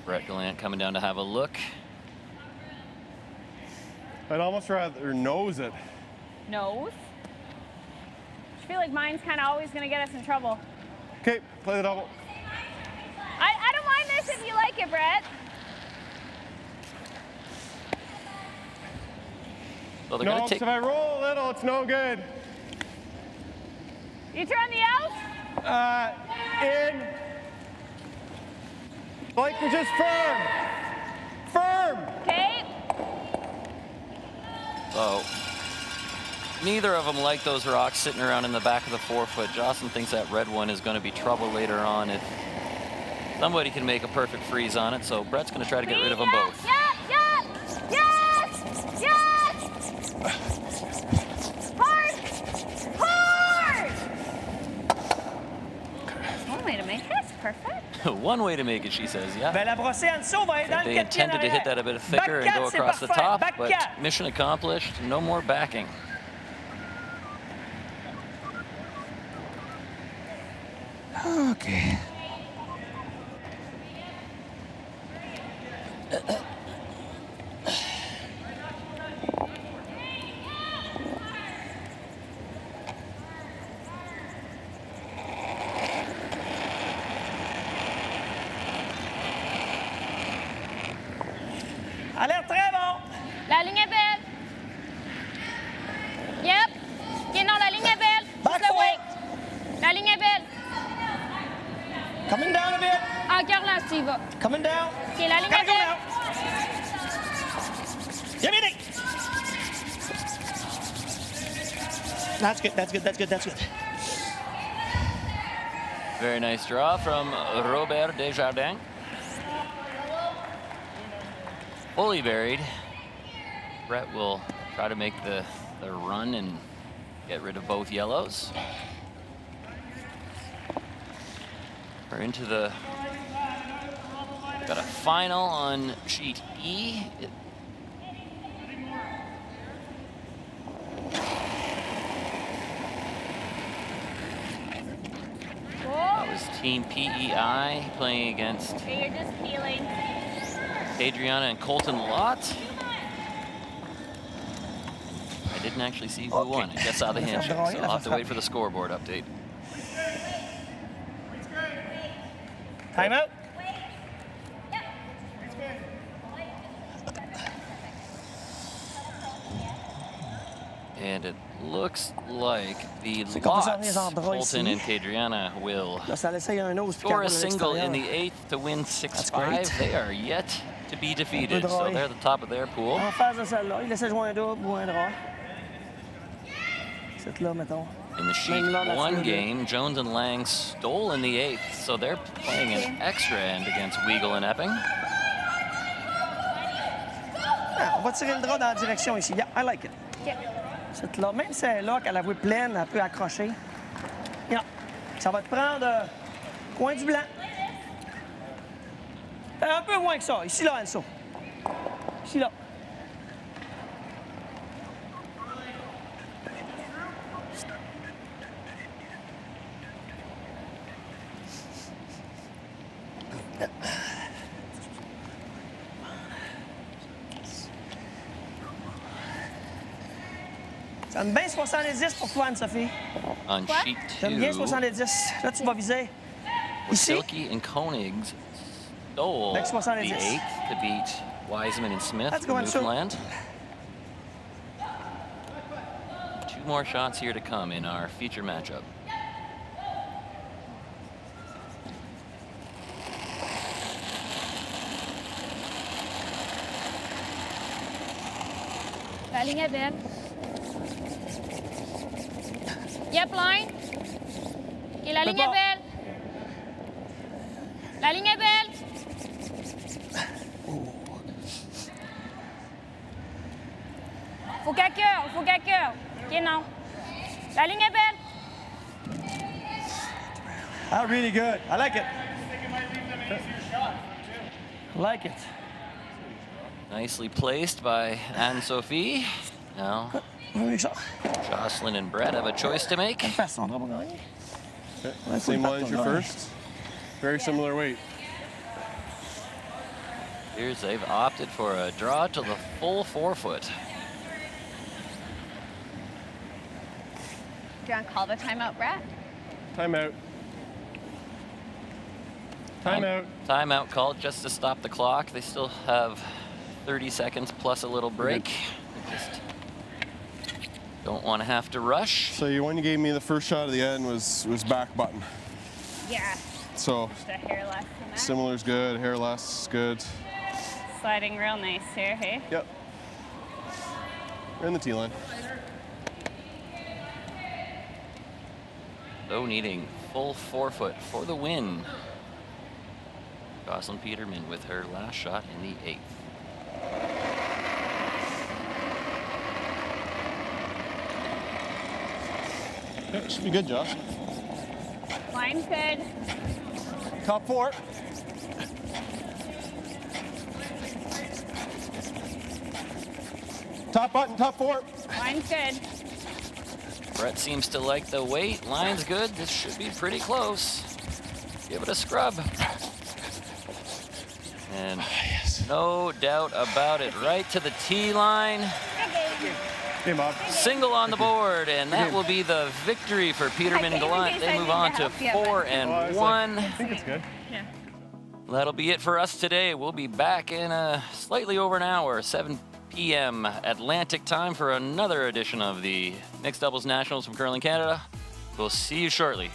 Brett Gallant coming down to have a look. I'd almost rather nose it. Nose? I feel like mine's kind of always going to get us in trouble. Okay, play the double. I don't mind this if you like it, Brett. Well, they're No, going to 'cause take. if I roll a little, it's no good. You turn the out? In. Like we're just firm. Firm. Okay. So neither of them like those rocks sitting around in the back of the 4 foot. Jocelyn thinks that red one is going to be trouble later on if somebody can make a perfect freeze on it. So Brett's going to try to get rid of them both. Yes! Yes! Yes! Hard! Hard! One way to make this perfect. One way to make it, she says, yeah. Ben, la brossée en dessous va être dans le They 4 pieds en intended to hit arrière. that a bit thicker Back and go quatre, c'est across the parfait. top, Back but quatre. mission accomplished. No more backing. OK. A l'air très bon. La ligne est belle. Yep. OK, non, la ligne est belle. Back Juste le four. weight. La ligne est belle. Coming down a bit. Encore là, tu y vas. Coming down. OK, la ligne Gotta est go belle. now. Give me it. That's good, that's good, that's good, that's good. Very nice draw from Robert Desjardins. Fully buried. Brett will try to make the run and get rid of both yellows. We're into the, got a final on sheet E. That was Team PEI playing against Okay, you're just peeling. Adriana and Colton Lott. didn't actually see who won. I just saw the handshake, so I'll have to wait for the scoreboard update. Timeout. And it looks like the Lots, Colton and Kadriana, will score a single in the 8th to win 6-5. They are yet to be defeated, so they're at the top of their pool. En face de celle-là, il essaie de jouer un double ou un draw. C'est là, mettons. In the sheet 1 game, Jones and Lang stole in the 8th, so they're playing an extra end against Weagle and Epping. Ah, on va tirer le draw dans la direction ici. Yeah, I like it. Cette là, même si elle est là, qu'elle a la pleine, elle peut accrocher. Yeah. Ça va te prendre coin du blanc. Un peu moins que ça. Ici, là, Anso. Ici, là. J'aime bien 70 pour toi, Anne-Sophie. On sheet 2, J'aime bien 70. Là, tu vas viser. Ici. Silky and Koenigs stole the 8th to beat Wiseman and Smith from Newfoundland. 2 more shots here to come in our feature matchup. La ligne est belle. Yep, line. Et la ligne est belle. La ligne est belle. Faut qu'à cœur, faut qu'à cœur. OK, non. La ligne est belle. Ah, really good. I like it. Like it. Nicely placed by Anne-Sophie. Now, Jocelyn and Brett have a choice to make. Same line as your first. Very similar weight. Here's they've opted for a draw to the full 4-foot. Do you want to call the timeout, Brett? Timeout. Timeout. Timeout called just to stop the clock. They still have 30 seconds plus a little break. Just don't want to have to rush. So you one you gave me the first shot of the end was back button. Yeah. So Just a hair less than that. similar's good, hair less is good. Sliding real nice here, hey? Yep. We're in the T line. So needing full 4-foot for the win. Jocelyn Peterman with her last shot in the 8th. Yeah, should be good, Josh. Line's good. Top 4. Top button, top 4. Line's good. Brett seems to like the weight. Line's good. This should be pretty close. Give it a scrub. And no doubt about it, right to the tee line. Hey, Bob. Single on the board, and that will be the victory for Peterman and Gallant. They move on to 4-1. I think it's good. Yeah. That'll be it for us today. We'll be back in slightly over an hour, 7 p.m. Atlantic time for another edition of the Mixed Doubles Nationals from Curling Canada. We'll see you shortly.